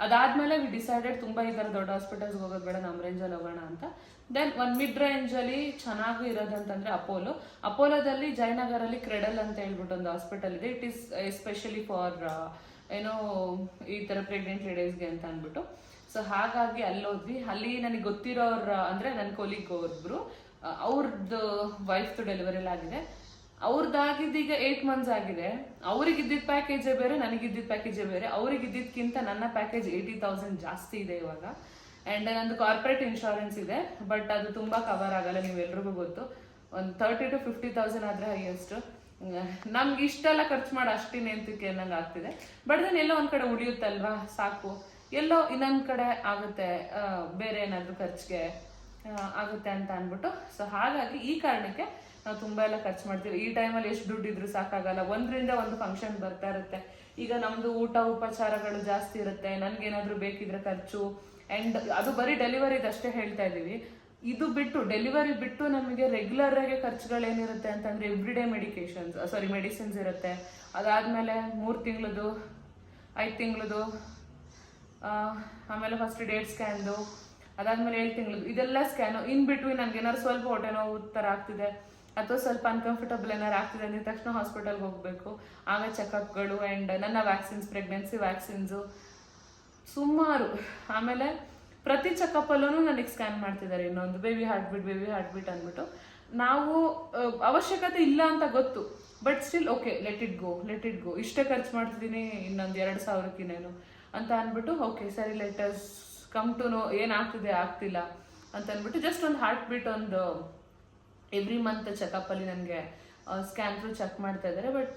ಅದಾದ್ಮೇಲೆ ವಿ ಡಿಸೈಡೆಡ್ ತುಂಬ ಈ ಥರ ದೊಡ್ಡ ಹಾಸ್ಪಿಟಲ್ಸ್ಗೆ ಹೋಗೋದು ಬೇಡ, ನಮ್ಮ ರೇಂಜಲ್ಲಿ ಹೋಗೋಣ ಅಂತ. ದೆನ್ ಒಂದು ಮಿಡ್ ರೇಂಜಲ್ಲಿ ಚೆನ್ನಾಗೂ ಇರೋದಂತಂದ್ರೆ ಅಪೋಲೋದಲ್ಲಿ ಜಯನಗರಲ್ಲಿ ಕ್ರೆಡಲ್ ಅಂತ ಹೇಳ್ಬಿಟ್ಟು ಒಂದು ಹಾಸ್ಪಿಟಲ್ ಇದೆ. ಇಟ್ ಈಸ್ ಎಸ್ಪೆಷಲಿ ಫಾರ್ ಏನೋ ಈ ಥರ ಪ್ರೆಗ್ನೆಂಟ್ ಲೇಡೀಸ್ಗೆ ಅಂತ ಅಂದ್ಬಿಟ್ಟು. ಸೊ ಹಾಗಾಗಿ ಅಲ್ಲೋದ್ವಿ. ಅಲ್ಲಿ ನನಗೆ ಗೊತ್ತಿರೋರ ಅಂದರೆ ನನ್ನ ಕೊಲೀಗ್ ಒಬ್ರು, ಅವ್ರದ್ದು ವೈಫ್ದು ಡೆಲಿವರಿ ಆಗಿದೆ. ಅವ್ರದ್ದಾಗಿದ್ದೀಗ 8 months ಆಗಿದೆ. ಅವ್ರಿಗಿದ್ದಿದ್ದ ಪ್ಯಾಕೇಜೇ ಬೇರೆ, ನನಗಿದ್ದಿದ್ದ ಪ್ಯಾಕೇಜೇ ಬೇರೆ. ಅವ್ರಿಗಿದ್ದಿದ್ದಕ್ಕಿಂತ ನನ್ನ ಪ್ಯಾಕೇಜ್ 80,000 ಜಾಸ್ತಿ ಇದೆ ಇವಾಗ. ಆ್ಯಂಡ್ ನಂದು ಕಾರ್ಪೊರೇಟ್ ಇನ್ಶೂರೆನ್ಸ್ ಇದೆ, ಬಟ್ ಅದು ತುಂಬ ಕವರ್ ಆಗಲ್ಲ, ನೀವೆಲ್ರಿಗೂ ಗೊತ್ತು. ಒಂದು 30,000 to 50,000 ಆದರೆ ಹೈಯೆಸ್ಟ್. ನಮ್ಗೆ ಇಷ್ಟೆಲ್ಲ ಖರ್ಚು ಮಾಡಿ ಅಷ್ಟಿನೇಂತಕ್ಕೆ ಅನ್ನಂಗೆ ಆಗ್ತಿದೆ. ಬಟ್ ದೆನ್ ಎಲ್ಲೋ ಒಂದು ಕಡೆ ಉಳಿಯುತ್ತಲ್ವಾ, ಸಾಕು. ಎಲ್ಲೋ ಇನ್ನೊಂದು ಕಡೆ ಆಗುತ್ತೆ, ಬೇರೆ ಏನಾದರೂ ಖರ್ಚಿಗೆ ಆಗುತ್ತೆ ಅಂತ ಅಂದ್ಬಿಟ್ಟು. ಸೊ ಹಾಗಾಗಿ ಈ ಕಾರಣಕ್ಕೆ ನಾವು ತುಂಬ ಎಲ್ಲ ಖರ್ಚು ಮಾಡ್ತೀವಿ. ಈ ಟೈಮಲ್ಲಿ ಎಷ್ಟು ದುಡ್ಡು ಇದ್ರೂ ಸಾಕಾಗಲ್ಲ. ಒಂದರಿಂದ ಒಂದು ಫಂಕ್ಷನ್ ಬರ್ತಾ ಇರುತ್ತೆ. ಈಗ ನಮ್ಮದು ಊಟ ಉಪಚಾರಗಳು ಜಾಸ್ತಿ ಇರುತ್ತೆ, ನನಗೇನಾದರೂ ಬೇಕಿದ್ರೆ ಖರ್ಚು. ಆ್ಯಂಡ್ ಅದು ಬರೀ ಡೆಲಿವರಿದಷ್ಟೇ ಹೇಳ್ತಾ ಇದ್ದೀವಿ. ಇದು ಬಿಟ್ಟು ಡೆಲಿವರಿ ಬಿಟ್ಟು ನಮಗೆ ರೆಗ್ಯುಲರ್ ಆಗಿ ಖರ್ಚುಗಳೇನಿರುತ್ತೆ ಅಂತಂದರೆ ಎವ್ರಿಡೇ ಮೆಡಿಸಿನ್ಸ್ ಇರುತ್ತೆ. ಅದಾದಮೇಲೆ 3 ತಿಂಗಳದು 5 ತಿಂಗಳದು, ಆಮೇಲೆ ಫಸ್ಟ್ ಡೇಟ್ ಸ್ಕ್ಯಾನ್ದು, ಅದಾದಮೇಲೆ 7 ತಿಂಗಳದು, ಇದೆಲ್ಲ ಸ್ಕ್ಯಾನು. ಇನ್ ಬಿಟ್ವೀನ್ ನನಗೆ ಏನಾದ್ರು ಸ್ವಲ್ಪ ಹೊಟ್ಟೆ ನೋವು ಥರ ಆಗ್ತಿದೆ ಅಥವಾ ಸ್ವಲ್ಪ ಅನ್ಕಂಫರ್ಟಬಲ್ ಏನಾರು ಆಗ್ತಿದೆ ಅಂದಿದ ತಕ್ಷಣ ಹಾಸ್ಪಿಟಲ್ಗೆ ಹೋಗಬೇಕು. ಆಮೇಲೆ ಚೆಕಪ್ಗಳು ಆ್ಯಂಡ್ ನನ್ನ ವ್ಯಾಕ್ಸಿನ್ಸ್, ಪ್ರೆಗ್ನೆನ್ಸಿ ವ್ಯಾಕ್ಸಿನ್ಸು ಸುಮಾರು. ಆಮೇಲೆ ಪ್ರತಿ ಚೆಕಪ್ಪಲ್ಲೂ ನನಗೆ ಸ್ಕ್ಯಾನ್ ಮಾಡ್ತಿದ್ದಾರೆ. ಇನ್ನೊಂದು ಬೇಬಿ ಹಾರ್ಟ್ ಬೀಟ್ ಅಂದ್ಬಿಟ್ಟು. ನಾವು ಅವಶ್ಯಕತೆ ಇಲ್ಲ ಅಂತ ಗೊತ್ತು, but still okay let it go, ಇಷ್ಟೇ ಖರ್ಚು ಮಾಡ್ತಿದ್ದೀನಿ, ಇನ್ನೊಂದು 2,000ಕ್ಕಿನೇನು ಅಂತ ಅಂದ್ಬಿಟ್ಟು ಓಕೆ ಸರಿ ಲೆಟಸ್ ಕಮ್ ಟು ನೋ ಏನಾಗ್ತಿದೆ ಆಗ್ತಿಲ್ಲ ಅಂತ ಅಂದ್ಬಿಟ್ಟು ಜಸ್ಟ್ ಒಂದು ಹಾರ್ಟ್ ಬೀಟ್ ಒಂದು ಎವ್ರಿ ಮಂತ್ ಚೆಕಪ್ಪಲ್ಲಿ ನನಗೆ ಸ್ಕ್ಯಾನ್ ಥ್ರೂ ಚೆಕ್ ಮಾಡ್ತಾ ಇದ್ದಾರೆ. But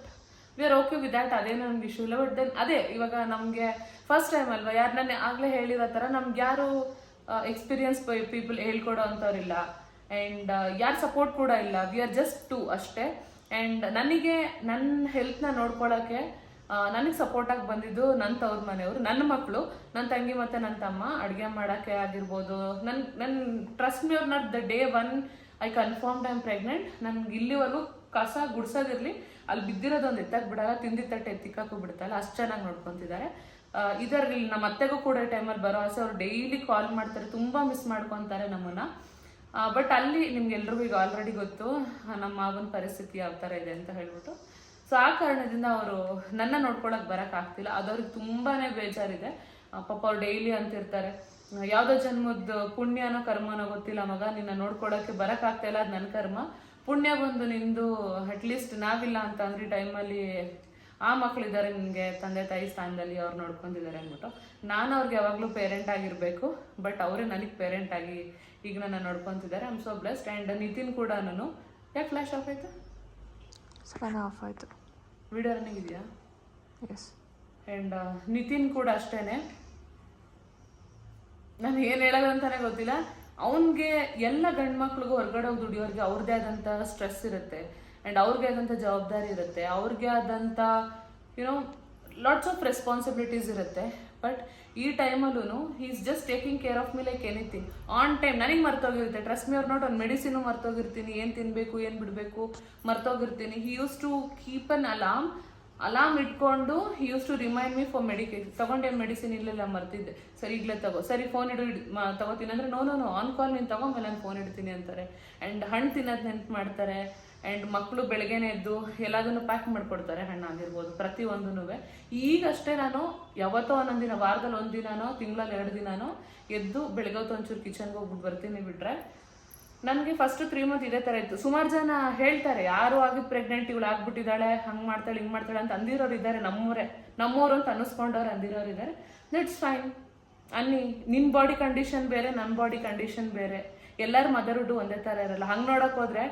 we are okay with that, ಅದೇನು ನಮ್ಗೆ ಇಶ್ಯೂ ಇಲ್ಲ. ಬಟ್ ದೆನ್ ಅದೇ ಇವಾಗ ನಮಗೆ ಫಸ್ಟ್ ಟೈಮ್ ಅಲ್ವಾ, ಯಾರು ನಾನು ಆಗಲೇ ಹೇಳಿರೋ ಥರ ನಮ್ಗೆ ಯಾರು ಎಕ್ಸ್ಪೀರಿಯನ್ಸ್ ಪೀಪಲ್ ಹೇಳ್ಕೊಡೋ ಅಂಥವ್ರಿಲ್ಲ. ಆ್ಯಂಡ್ ಯಾರು ಸಪೋರ್ಟ್ ಕೂಡ ಇಲ್ಲ. ವಿ ಆರ್ ಜಸ್ಟ್ 2 ಅಷ್ಟೇ. ಆ್ಯಂಡ್ ನನಗೆ ನನ್ನ ಹೆಲ್ತ್ನ ನೋಡ್ಕೊಳ್ಳೋಕ್ಕೆ ನನಗೆ ಸಪೋರ್ಟಾಗಿ ಬಂದಿದ್ದು ನನ್ನ ತವ್ರ ಮನೆಯವರು, ನನ್ನ ಮಕ್ಕಳು, ನನ್ನ ತಂಗಿ ಮತ್ತು ನನ್ನ ತಮ್ಮ. ಅಡುಗೆ ಮಾಡೋಕ್ಕೆ ಆಗಿರ್ಬೋದು, ನನ್ನ ಟ್ರಸ್ಟ್ ಮಿ ಅವ್ರು not the day 1 I confirmed I am pregnant. ನನ್ಗೆ ಇಲ್ಲಿವರೆಗೂ ಕಸ ಗುಡ್ಸೋದಿರಲಿ, ಅಲ್ಲಿ ಬಿದ್ದಿರೋದೊಂದು ಎತ್ತಕ್ಕೆ ಬಿಡಲ್ಲ, ತಿಂದಿದ್ದ ತಟ್ಟೆ ಎತ್ತಿಕ್ಕೂ ಬಿಡ್ತಲ್ಲ, ಅಷ್ಟು ಚೆನ್ನಾಗಿ ನೋಡ್ಕೊತಿದ್ದಾರೆ. ಇದರಲ್ಲಿ ನಮ್ಮ ಅತ್ತೆಗೂ ಕೂಡ ಟೈಮಲ್ಲಿ ಬರೋ ಆಸೆ. ಅವ್ರು ಡೈಲಿ ಕಾಲ್ ಮಾಡ್ತಾರೆ, ತುಂಬ ಮಿಸ್ ಮಾಡ್ಕೊತಾರೆ ನಮ್ಮನ್ನು. ಬಟ್ ಅಲ್ಲಿ ನಿಮ್ಗೆಲ್ರಿಗೂ ಈಗ ಆಲ್ರೆಡಿ ಗೊತ್ತು ನಮ್ಮ ಮಾವನ ಪರಿಸ್ಥಿತಿ ಯಾವ ಥರ ಇದೆ ಅಂತ ಹೇಳ್ಬಿಟ್ಟು. ಸೊ ಆ ಕಾರಣದಿಂದ ಅವರು ನನ್ನ ನೋಡ್ಕೊಳಕ್ಕೆ ಬರೋಕ್ಕಾಗ್ತಿಲ್ಲ. ಅದವ್ರಿಗೆ ತುಂಬಾ ಬೇಜಾರಿದೆ. ಪಾಪ ಅವ್ರು ಡೈಲಿ ಅಂತಿರ್ತಾರೆ, ಯಾವುದೋ ಜನ್ಮದ ಪುಣ್ಯನೋ ಕರ್ಮನೋ ಗೊತ್ತಿಲ್ಲ ಮಗ, ನಿನ್ನ ನೋಡ್ಕೊಳಕ್ಕೆ ಬರೋಕ್ಕಾಗ್ತಾಯಿಲ್ಲ, ಅದು ನನ್ನ ಕರ್ಮ. ಪುಣ್ಯ ಬಂದು ನಿಂದು ಅಟ್ಲೀಸ್ಟ್ ನಾವಿಲ್ಲ ಅಂತ ಅಂದ್ರೆ ಟೈಮಲ್ಲಿ ಆ ಮಕ್ಕಳಿದ್ದಾರೆ ನಿನಗೆ ತಂದೆ ತಾಯಿ ಸ್ಥಾನದಲ್ಲಿ, ಅವ್ರು ನೋಡ್ಕೊಂಡಿದ್ದಾರೆ ಅಂದ್ಬಿಟ್ಟು. ನಾನು ಅವ್ರಿಗೆ ಯಾವಾಗಲೂ ಪೇರೆಂಟ್ ಆಗಿರಬೇಕು, ಬಟ್ ಅವರೇ ನನಗೆ ಪೇರೆಂಟ್ ಆಗಿ ಈಗ ನನ್ನ ನೋಡ್ಕೊತಿದ್ದಾರೆ. I am so blessed. And Nitin ಕೂಡ ಯಾಕೆ ಫ್ಲ್ಯಾಶ್ ಆಫ್ ಆಯಿತು? ಸ್ಕ್ಯಾನ್ ಆಫ್ ಆಯಿತು. ವಿಡಿಯೋ ರನ್ನಿಂಗ್ ಇದೆಯಾ? ಎಸ್. ಆ್ಯಂಡ್ ನಿತಿನ್ ಕೂಡ ಅಷ್ಟೇ. ನಾನು ಏನು ಹೇಳೋದು ಅಂತಾನೆ ಗೊತ್ತಿಲ್ಲ. ಅವನಿಗೆ ಎಲ್ಲ ಗಂಡು ಮಕ್ಳಿಗೂ ಹೊರಗಡೆ ಹೋಗಿ ದುಡಿಯೋರಿಗೆ ಅವ್ರದ್ದೇ ಆದಂಥ ಸ್ಟ್ರೆಸ್ ಇರುತ್ತೆ, ಆ್ಯಂಡ್ ಅವ್ರಿಗೆ ಆದಂಥ ಜವಾಬ್ದಾರಿ ಇರುತ್ತೆ, ಅವ್ರಿಗೆ ಆದಂಥ ಲಾಟ್ಸ್ ಆಫ್ ರೆಸ್ಪಾನ್ಸಿಬಿಲಿಟೀಸ್ ಇರುತ್ತೆ. ಬಟ್ ಈ ಟೈಮಲ್ಲೂ he is just taking care of me like anything on time. ನನಗೆ ಮರ್ತೋಗಿರುತ್ತೆ, ಟ್ರಸ್ಟ್ ಮಿ ಅವ್ರು ನೋಟ್ ಒಂದು ಮೆಡಿಸಿನು ಮರ್ತೋಗಿರ್ತೀನಿ, ಏನು ತಿನ್ನಬೇಕು ಏನು ಬಿಡಬೇಕು ಮರ್ತೋಗಿರ್ತೀನಿ. He use to keep on alarm alarm ಇಟ್ಕೊಂಡು use to remind me for medication. ತಗೊಂಡೇನು ಮೆಡಿಸಿನ್ ಇಲ್ಲ ಮರ್ತಿದ್ದೆ, ಸರಿ ಈಗಲೇ ತಗೋ, ಸರಿ ಫೋನ್ ತಗೋತೀನಿ ಅಂದರೆ ನೋ ಆನ್ ಕಾಲ್ ನೀನು ತಗೊಂಬ ನಾನು ಫೋನ್ ಇಡ್ತೀನಿ ಅಂತಾರೆ. ಆ್ಯಂಡ್ ಹಣ್ಣು ತಿನ್ನೋದು ನೆನ್ಪು ಮಾಡ್ತಾರೆ. ಆ್ಯಂಡ್ ಮಕ್ಕಳು ಬೆಳಗ್ಗೆನೇ ಎದ್ದು ಎಲ್ಲದನ್ನು ಪ್ಯಾಕ್ ಮಾಡಿಕೊಡ್ತಾರೆ, ಹಣ್ಣಾಗಿರ್ಬೋದು ಪ್ರತಿಯೊಂದೂ. ಈಗಷ್ಟೇ ನಾನು ಯಾವತ್ತೋ ಒಂದೊಂದು ದಿನ, ವಾರದಲ್ಲಿ 1 ದಿನನೋ ತಿಂಗಳಲ್ಲಿ 2 ದಿನನೋ ಎದ್ದು ಬೆಳಗ್ಗೆ ಹೊತ್ತು ಒಂಚೂರು ಕಿಚನ್ಗೆ ಹೋಗ್ಬಿಟ್ಟು ಬರ್ತೀನಿ. ಬಿಟ್ರೆ ನನಗೆ ಫಸ್ಟ್ 3 ಮಂತ್ ಇದೇ ಥರ ಇತ್ತು. ಸುಮಾರು ಜನ ಹೇಳ್ತಾರೆ ಯಾರು ಆಗಿ ಪ್ರೆಗ್ನೆಂಟ್ ಇವಳು ಆಗ್ಬಿಟ್ಟಿದ್ದಾಳೆ, ಹಂಗೆ ಮಾಡ್ತಾಳೆ ಹಿಂಗೆ ಮಾಡ್ತಾಳೆ ಅಂತ ಅಂದಿರೋರು ಇದ್ದಾರೆ. ನಮ್ಮೂರು ಅಂತ ಅನ್ನಿಸ್ಕೊಂಡವ್ರು ಅಂದಿರೋರು ಇದ್ದಾರೆ. ದಟ್ಸ್ ಫೈನ್ ಅನ್ನಿ. ನಿನ್ನ ಬಾಡಿ ಕಂಡೀಷನ್ ಬೇರೆ, ನನ್ನ ಬಾಡಿ ಕಂಡೀಷನ್ ಬೇರೆ. ಎಲ್ಲರ ಮದರ್ಹುಡ್ ಒಂದೇ ಥರ ಇರಲ್ಲ. ಹಂಗೆ ನೋಡೋಕೆ ಹೋದ್ರೆ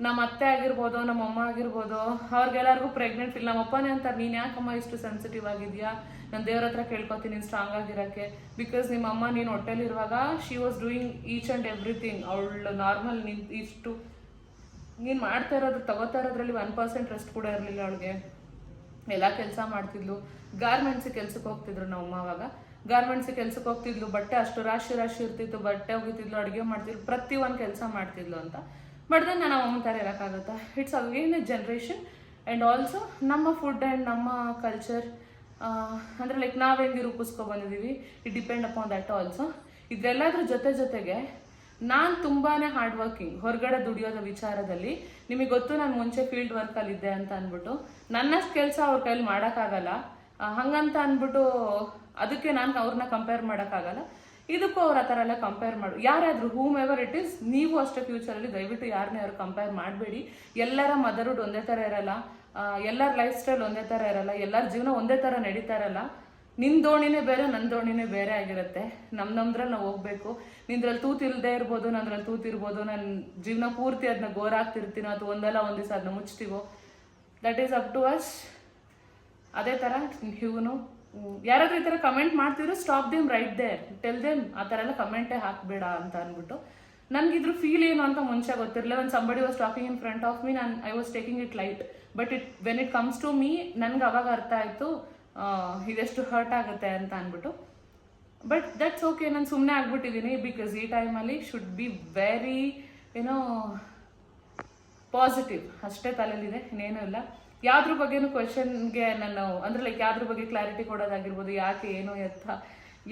ನಮ್ಮ ಅತ್ತೆ ಆಗಿರ್ಬೋದು, ನಮ್ಮ ಅಮ್ಮ ಆಗಿರ್ಬೋದು, ಅವ್ರಿಗೆಲ್ಲರಿಗೂ ಪ್ರೆಗ್ನೆಂಟ್ ಫೀಲ್. ನಮ್ಮ ಅಪ್ಪನೇ ಅಂತಾರೆ, ನೀನು ಯಾಕಮ್ಮ ಇಷ್ಟು ಸೆನ್ಸಿಟಿವ್ ಆಗಿದೆಯಾ, ನಾನು ದೇವ್ರ ಹತ್ರ ಕೇಳ್ಕೊತೀನಿ ಸ್ಟ್ರಾಂಗ್ ಆಗಿರೋಕ್ಕೆ. ಬಿಕಾಸ್ ನಿಮ್ಮ ಅಮ್ಮ ನೀನು ಹೊಟ್ಟೆಲಿರುವಾಗ she was doing each and everything. ಅವಳು ನಾರ್ಮಲ್ ಇಷ್ಟು ನೀನು ಮಾಡ್ತಾ ಇರೋದು ತಗೋತಾ ಇರೋದ್ರಲ್ಲಿ 1% ರೆಸ್ಟ್ ಕೂಡ ಇರಲಿಲ್ಲ ಅವಳಿಗೆ. ಎಲ್ಲ ಕೆಲಸ ಮಾಡ್ತಿದ್ಲು. ಗಾರ್ಮೆಂಟ್ಸಿಗೆ ಕೆಲ್ಸಕ್ಕೆ ಹೋಗ್ತಿದ್ರು ನಮ್ಮ ಅಮ್ಮ. ಅವಾಗ ಗಾರ್ಮೆಂಟ್ಸಿಗೆ ಕೆಲ್ಸಕ್ಕೆ ಹೋಗ್ತಿದ್ಲು. ಬಟ್ಟೆ ಅಷ್ಟು ರಾಶಿ ಇರ್ತಿತ್ತು, ಬಟ್ಟೆ ಹೋಗಿತಿದ್ಲು, ಅಡುಗೆ ಮಾಡ್ತಿದ್ಲು, ಪ್ರತಿಯೊಂದು ಕೆಲಸ ಮಾಡ್ತಿದ್ಲು ಅಂತ. ಬಟ್ ದೆನ್ ನಾನು ಅಮ್ಮನ ಥರ ಇರೋಕ್ಕಾಗುತ್ತಾ? It's again a generation. And also ನಮ್ಮ ಫುಡ್ ಆ್ಯಂಡ್ ನಮ್ಮ ಕಲ್ಚರ್, ಅಂದರೆ ಲೈಕ್ ನಾವು ಹೆಂಗೆ ರೂಪಿಸ್ಕೊಬಂದಿದ್ದೀವಿ, it depend upon that also. ಇದೆಲ್ಲದ್ರ ಜೊತೆಗೆ ನಾನು ತುಂಬಾ ಹಾರ್ಡ್ ವರ್ಕಿಂಗ್. ಹೊರಗಡೆ ದುಡಿಯೋದ ವಿಚಾರದಲ್ಲಿ ನಿಮಗೆ ಗೊತ್ತು, ನಾನು ಮುಂಚೆ ಫೀಲ್ಡ್ ವರ್ಕಲ್ಲಿದ್ದೆ ಅಂತ ಅಂದ್ಬಿಟ್ಟು ನನ್ನಷ್ಟು ಕೆಲಸ ಅವ್ರ ಕೈಲಿ ಮಾಡೋಕ್ಕಾಗಲ್ಲ. ಹಂಗಂತ ಅಂದ್ಬಿಟ್ಟು ಅದಕ್ಕೆ ನಾನು ಅವ್ರನ್ನ ಕಂಪೇರ್ ಮಾಡೋಕ್ಕಾಗಲ್ಲ. ಇದಕ್ಕೂ ಅವ್ರ ಆ ಥರ ಎಲ್ಲ ಕಂಪೇರ್ ಮಾಡು. ಯಾರಾದರೂ ಹೂಮ್ ಎವರ್ ಇಟ್ ಈಸ್, ನೀವು ಅಷ್ಟೇ ಫ್ಯೂಚರಲ್ಲಿ ದಯವಿಟ್ಟು ಯಾರನ್ನೇ ಅವ್ರು ಕಂಪೇರ್ ಮಾಡಬೇಡಿ. ಎಲ್ಲರ ಮದರ್ಹುಡ್ ಒಂದೇ ಥರ ಇರಲ್ಲ, ಎಲ್ಲರ ಲೈಫ್ ಸ್ಟೈಲ್ ಒಂದೇ ಥರ ಇರಲ್ಲ, ಎಲ್ಲರ ಜೀವನ ಒಂದೇ ಥರ ನಡೀತಾ ಇರಲ್ಲ. ನಿನ್ನ ದೋಣಿನೇ ಬೇರೆ, ನನ್ನ ದೋಣಿನೇ ಬೇರೆ ಆಗಿರುತ್ತೆ. ನಮ್ದ್ರಲ್ಲಿ ನಾವು ಹೋಗ್ಬೇಕು. ನಿಂದ್ರಲ್ಲಿ ತೂತಿಲ್ದೇ ಇರ್ಬೋದು, ನಂದ್ರಲ್ಲಿ ತೂತಿರ್ಬೋದು. ನನ್ನ ಜೀವನ ಪೂರ್ತಿ ಅದನ್ನ ಗೋರಾಗ್ತಿರ್ತೀನೋ ಅಥವಾ ಒಂದಲ್ಲ ಒಂದು ದಿವಸ ಅದನ್ನ ಮುಚ್ತೀವೋ, that is up to us. ಅದೇ ಥರ ಇವನು ಯಾರಾದ್ರೂ ಈ ಥರ ಕಮೆಂಟ್ ಮಾಡ್ತಿದ್ರು, stop them, right there, tell them ಆ ಥರ ಎಲ್ಲ ಕಮೆಂಟೇ ಹಾಕಬೇಡ ಅಂತ ಅಂದ್ಬಿಟ್ಟು. ನನಗಿದ್ರ ಫೀಲ್ ಏನು ಅಂತ ಮುಂಚೆ ಗೊತ್ತಿರಲಿಲ್ಲ. ಒಂದು somebody was talking in front of me, I was taking it light. But when it comes to me, ನನಗೆ ಅವಾಗ ಅರ್ಥ ಆಯಿತು ಇದೆಷ್ಟು ಹರ್ಟ್ ಆಗುತ್ತೆ ಅಂತ ಅಂದ್ಬಿಟ್ಟು. ಬಟ್ ದಟ್ಸ್ ಓಕೆ, ನಾನು ಸುಮ್ಮನೆ ಆಗ್ಬಿಟ್ಟಿದ್ದೀನಿ. ಬಿಕಾಸ್ ಈ ಟೈಮಲ್ಲಿ ಶುಡ್ ಬಿ ವೆರಿ ಪಾಸಿಟಿವ್ ಅಷ್ಟೇ ತಲೆಯಲ್ಲಿದೆ, ಇನ್ನೇನೂ ಇಲ್ಲ. ಯಾವ್ದ್ರ ಬಗ್ಗೆನೂ ಕ್ವೆಶನ್ಗೆ ನಾನು ಅಂದರೆ ಲೈಕ್ ಯಾವ್ದ್ರ ಬಗ್ಗೆ ಕ್ಲಾರಿಟಿ ಕೊಡೋದಾಗಿರ್ಬೋದು, ಯಾಕೆ ಏನು ಎತ್ತ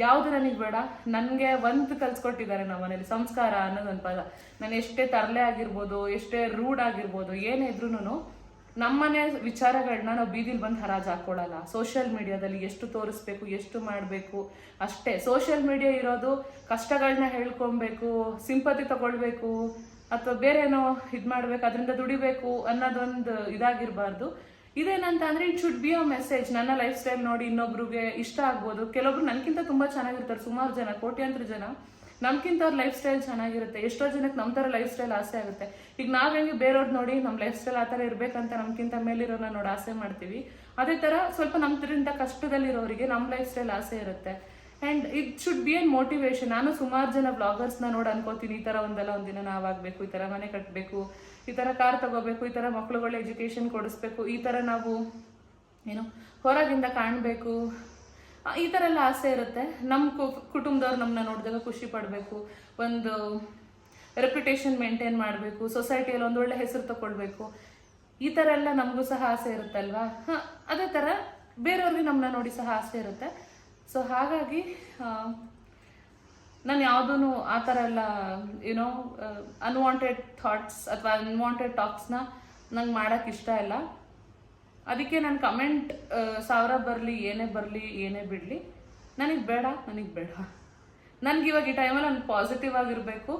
ಯಾವುದು ನನಗೆ ಬೇಡ. ನನಗೆ ಒಂದು ಕಲ್ಸ್ಕೊಟ್ಟಿದ್ದಾರೆ ನಮ್ಮ ಮನೇಲಿ, ಸಂಸ್ಕಾರ ಅನ್ನೋದೊಂದು ಪದ. ನಾನು ಎಷ್ಟೇ ತರಲೆ ಆಗಿರ್ಬೋದು, ಎಷ್ಟೇ ರೂಡ್ ಆಗಿರ್ಬೋದು, ಏನೇ ಇದ್ರೂ ನಮ್ಮನೆ ವಿಚಾರಗಳನ್ನ ನಾವು ಬೀದಿಲಿ ಬಂದು ಹರಾಜು ಹಾಕ್ಕೊಡಲ್ಲ. ಸೋಷಿಯಲ್ ಮೀಡಿಯಾದಲ್ಲಿ ಎಷ್ಟು ತೋರಿಸ್ಬೇಕು, ಎಷ್ಟು ಮಾಡಬೇಕು ಅಷ್ಟೇ. ಸೋಷಿಯಲ್ ಮೀಡಿಯಾ ಇರೋದು ಕಷ್ಟಗಳನ್ನ ಹೇಳ್ಕೊಬೇಕು, ಸಿಂಪತಿ ತಗೊಳ್ಬೇಕು, ಅಥವಾ ಬೇರೇನೋ ಇದು ಮಾಡಬೇಕು, ಅದರಿಂದ ದುಡಿಬೇಕು ಅನ್ನೋದೊಂದು ಇದಾಗಿರಬಾರ್ದು. ಇದೇನಂತ ಅಂದರೆ it should be a message. ನನ್ನ ಲೈಫ್ ಸ್ಟೈಲ್ ನೋಡಿ ಇನ್ನೊಬ್ರಿಗೆ ಇಷ್ಟ ಆಗ್ಬೋದು. ಕೆಲವೊಬ್ರು ನನಗಿಂತ ತುಂಬ ಚೆನ್ನಾಗಿರ್ತಾರೆ, ಸುಮಾರು ಜನ, ಕೋಟ್ಯಾಂತರ ಜನ ನಮ್ಗಿಂತ ಅವ್ರ ಲೈಫ್ ಸ್ಟೈಲ್ ಚೆನ್ನಾಗಿರುತ್ತೆ. ಎಷ್ಟೋ ಜನಕ್ಕೆ ನಮ್ಮ ಥರ ಲೈಫ್ ಸ್ಟೈಲ್ ಆಸೆ ಆಗುತ್ತೆ. ಈಗ ನಾವು ಹೆಂಗೆ ಬೇರೆಯವ್ರು ನೋಡಿ ನಮ್ಮ ಲೈಫ್ ಸ್ಟೈಲ್ ಆ ಥರ ಇರಬೇಕಂತ ನಮ್ಗಿಂತ ಮೇಲಿರೋನ ನೋಡಿ ಆಸೆ ಮಾಡ್ತೀವಿ, ಅದೇ ಥರ ಸ್ವಲ್ಪ ನಮ್ದ್ರಿಂದ ಕಷ್ಟದಲ್ಲಿರೋರಿಗೆ ನಮ್ಮ ಲೈಫ್ ಸ್ಟೈಲ್ ಆಸೆ ಇರುತ್ತೆ. And it should be N motivation. ನಾನು ಸುಮಾರು ಜನ ಬ್ಲಾಗರ್ಸ್ನ ನೋಡಿ ಅನ್ಕೋತೀನಿ, ಈ ಥರ ಒಂದಲ್ಲ ಒಂದಿನ ನಾವಾಗಬೇಕು, ಈ ಥರ ಮನೆ ಕಟ್ಟಬೇಕು, ಈ ಥರ ಕಾರ್ ತಗೋಬೇಕು, ಈ ಥರ ಮಕ್ಳುಗಳ ಎಜುಕೇಷನ್ ಕೊಡಿಸ್ಬೇಕು, ಈ ಥರ ನಾವು ಏನು ಹೊರಗಿಂದ ಕಾಣಬೇಕು, ಈ ಥರ ಎಲ್ಲ ಆಸೆ ಇರುತ್ತೆ. ನಮ್ಮ ಕುಟುಂಬದವ್ರು ನಮ್ಮನ್ನ ನೋಡಿದಾಗ ಖುಷಿ ಪಡಬೇಕು, ಒಂದು ರೆಪ್ಯುಟೇಷನ್ ಮೇಂಟೈನ್ ಮಾಡಬೇಕು, ಸೊಸೈಟಿಯಲ್ಲಿ ಒಂದೊಳ್ಳೆ ಹೆಸರು ತಗೊಳ್ಬೇಕು, ಈ ಥರ ಎಲ್ಲ ನಮಗೂ ಸಹ ಆಸೆ ಇರುತ್ತಲ್ವಾ. ಅದೇ ಥರ ಬೇರೆಯವ್ರಿಗೆ ನಮ್ಮನ್ನ ನೋಡಿ ಸಹ ಆಸೆ ಇರುತ್ತೆ. ಸೊ ಹಾಗಾಗಿ ನಾನು ಯಾವುದೂ ಆ ಥರ ಎಲ್ಲ ಏನೋ ಅನ್ವಾಂಟೆಡ್ ಥಾಟ್ಸ್ ಅಥವಾ ಅನ್ವಾಂಟೆಡ್ ಟಾಕ್ಸ್ನ ನಂಗೆ ಮಾಡೋಕ್ಕೆ ಇಷ್ಟ ಇಲ್ಲ. ಅದಕ್ಕೆ ನಾನು ಕಮೆಂಟ್ 1000 ಬರಲಿ, ಏನೇ ಬರಲಿ, ಏನೇ ಬಿಡಲಿ, ನನಗೆ ಬೇಡ. ನನಗಿವಾಗ ಈ ಟೈಮಲ್ಲಿ ನಾನು ಪಾಸಿಟಿವ್ ಆಗಿರಬೇಕು,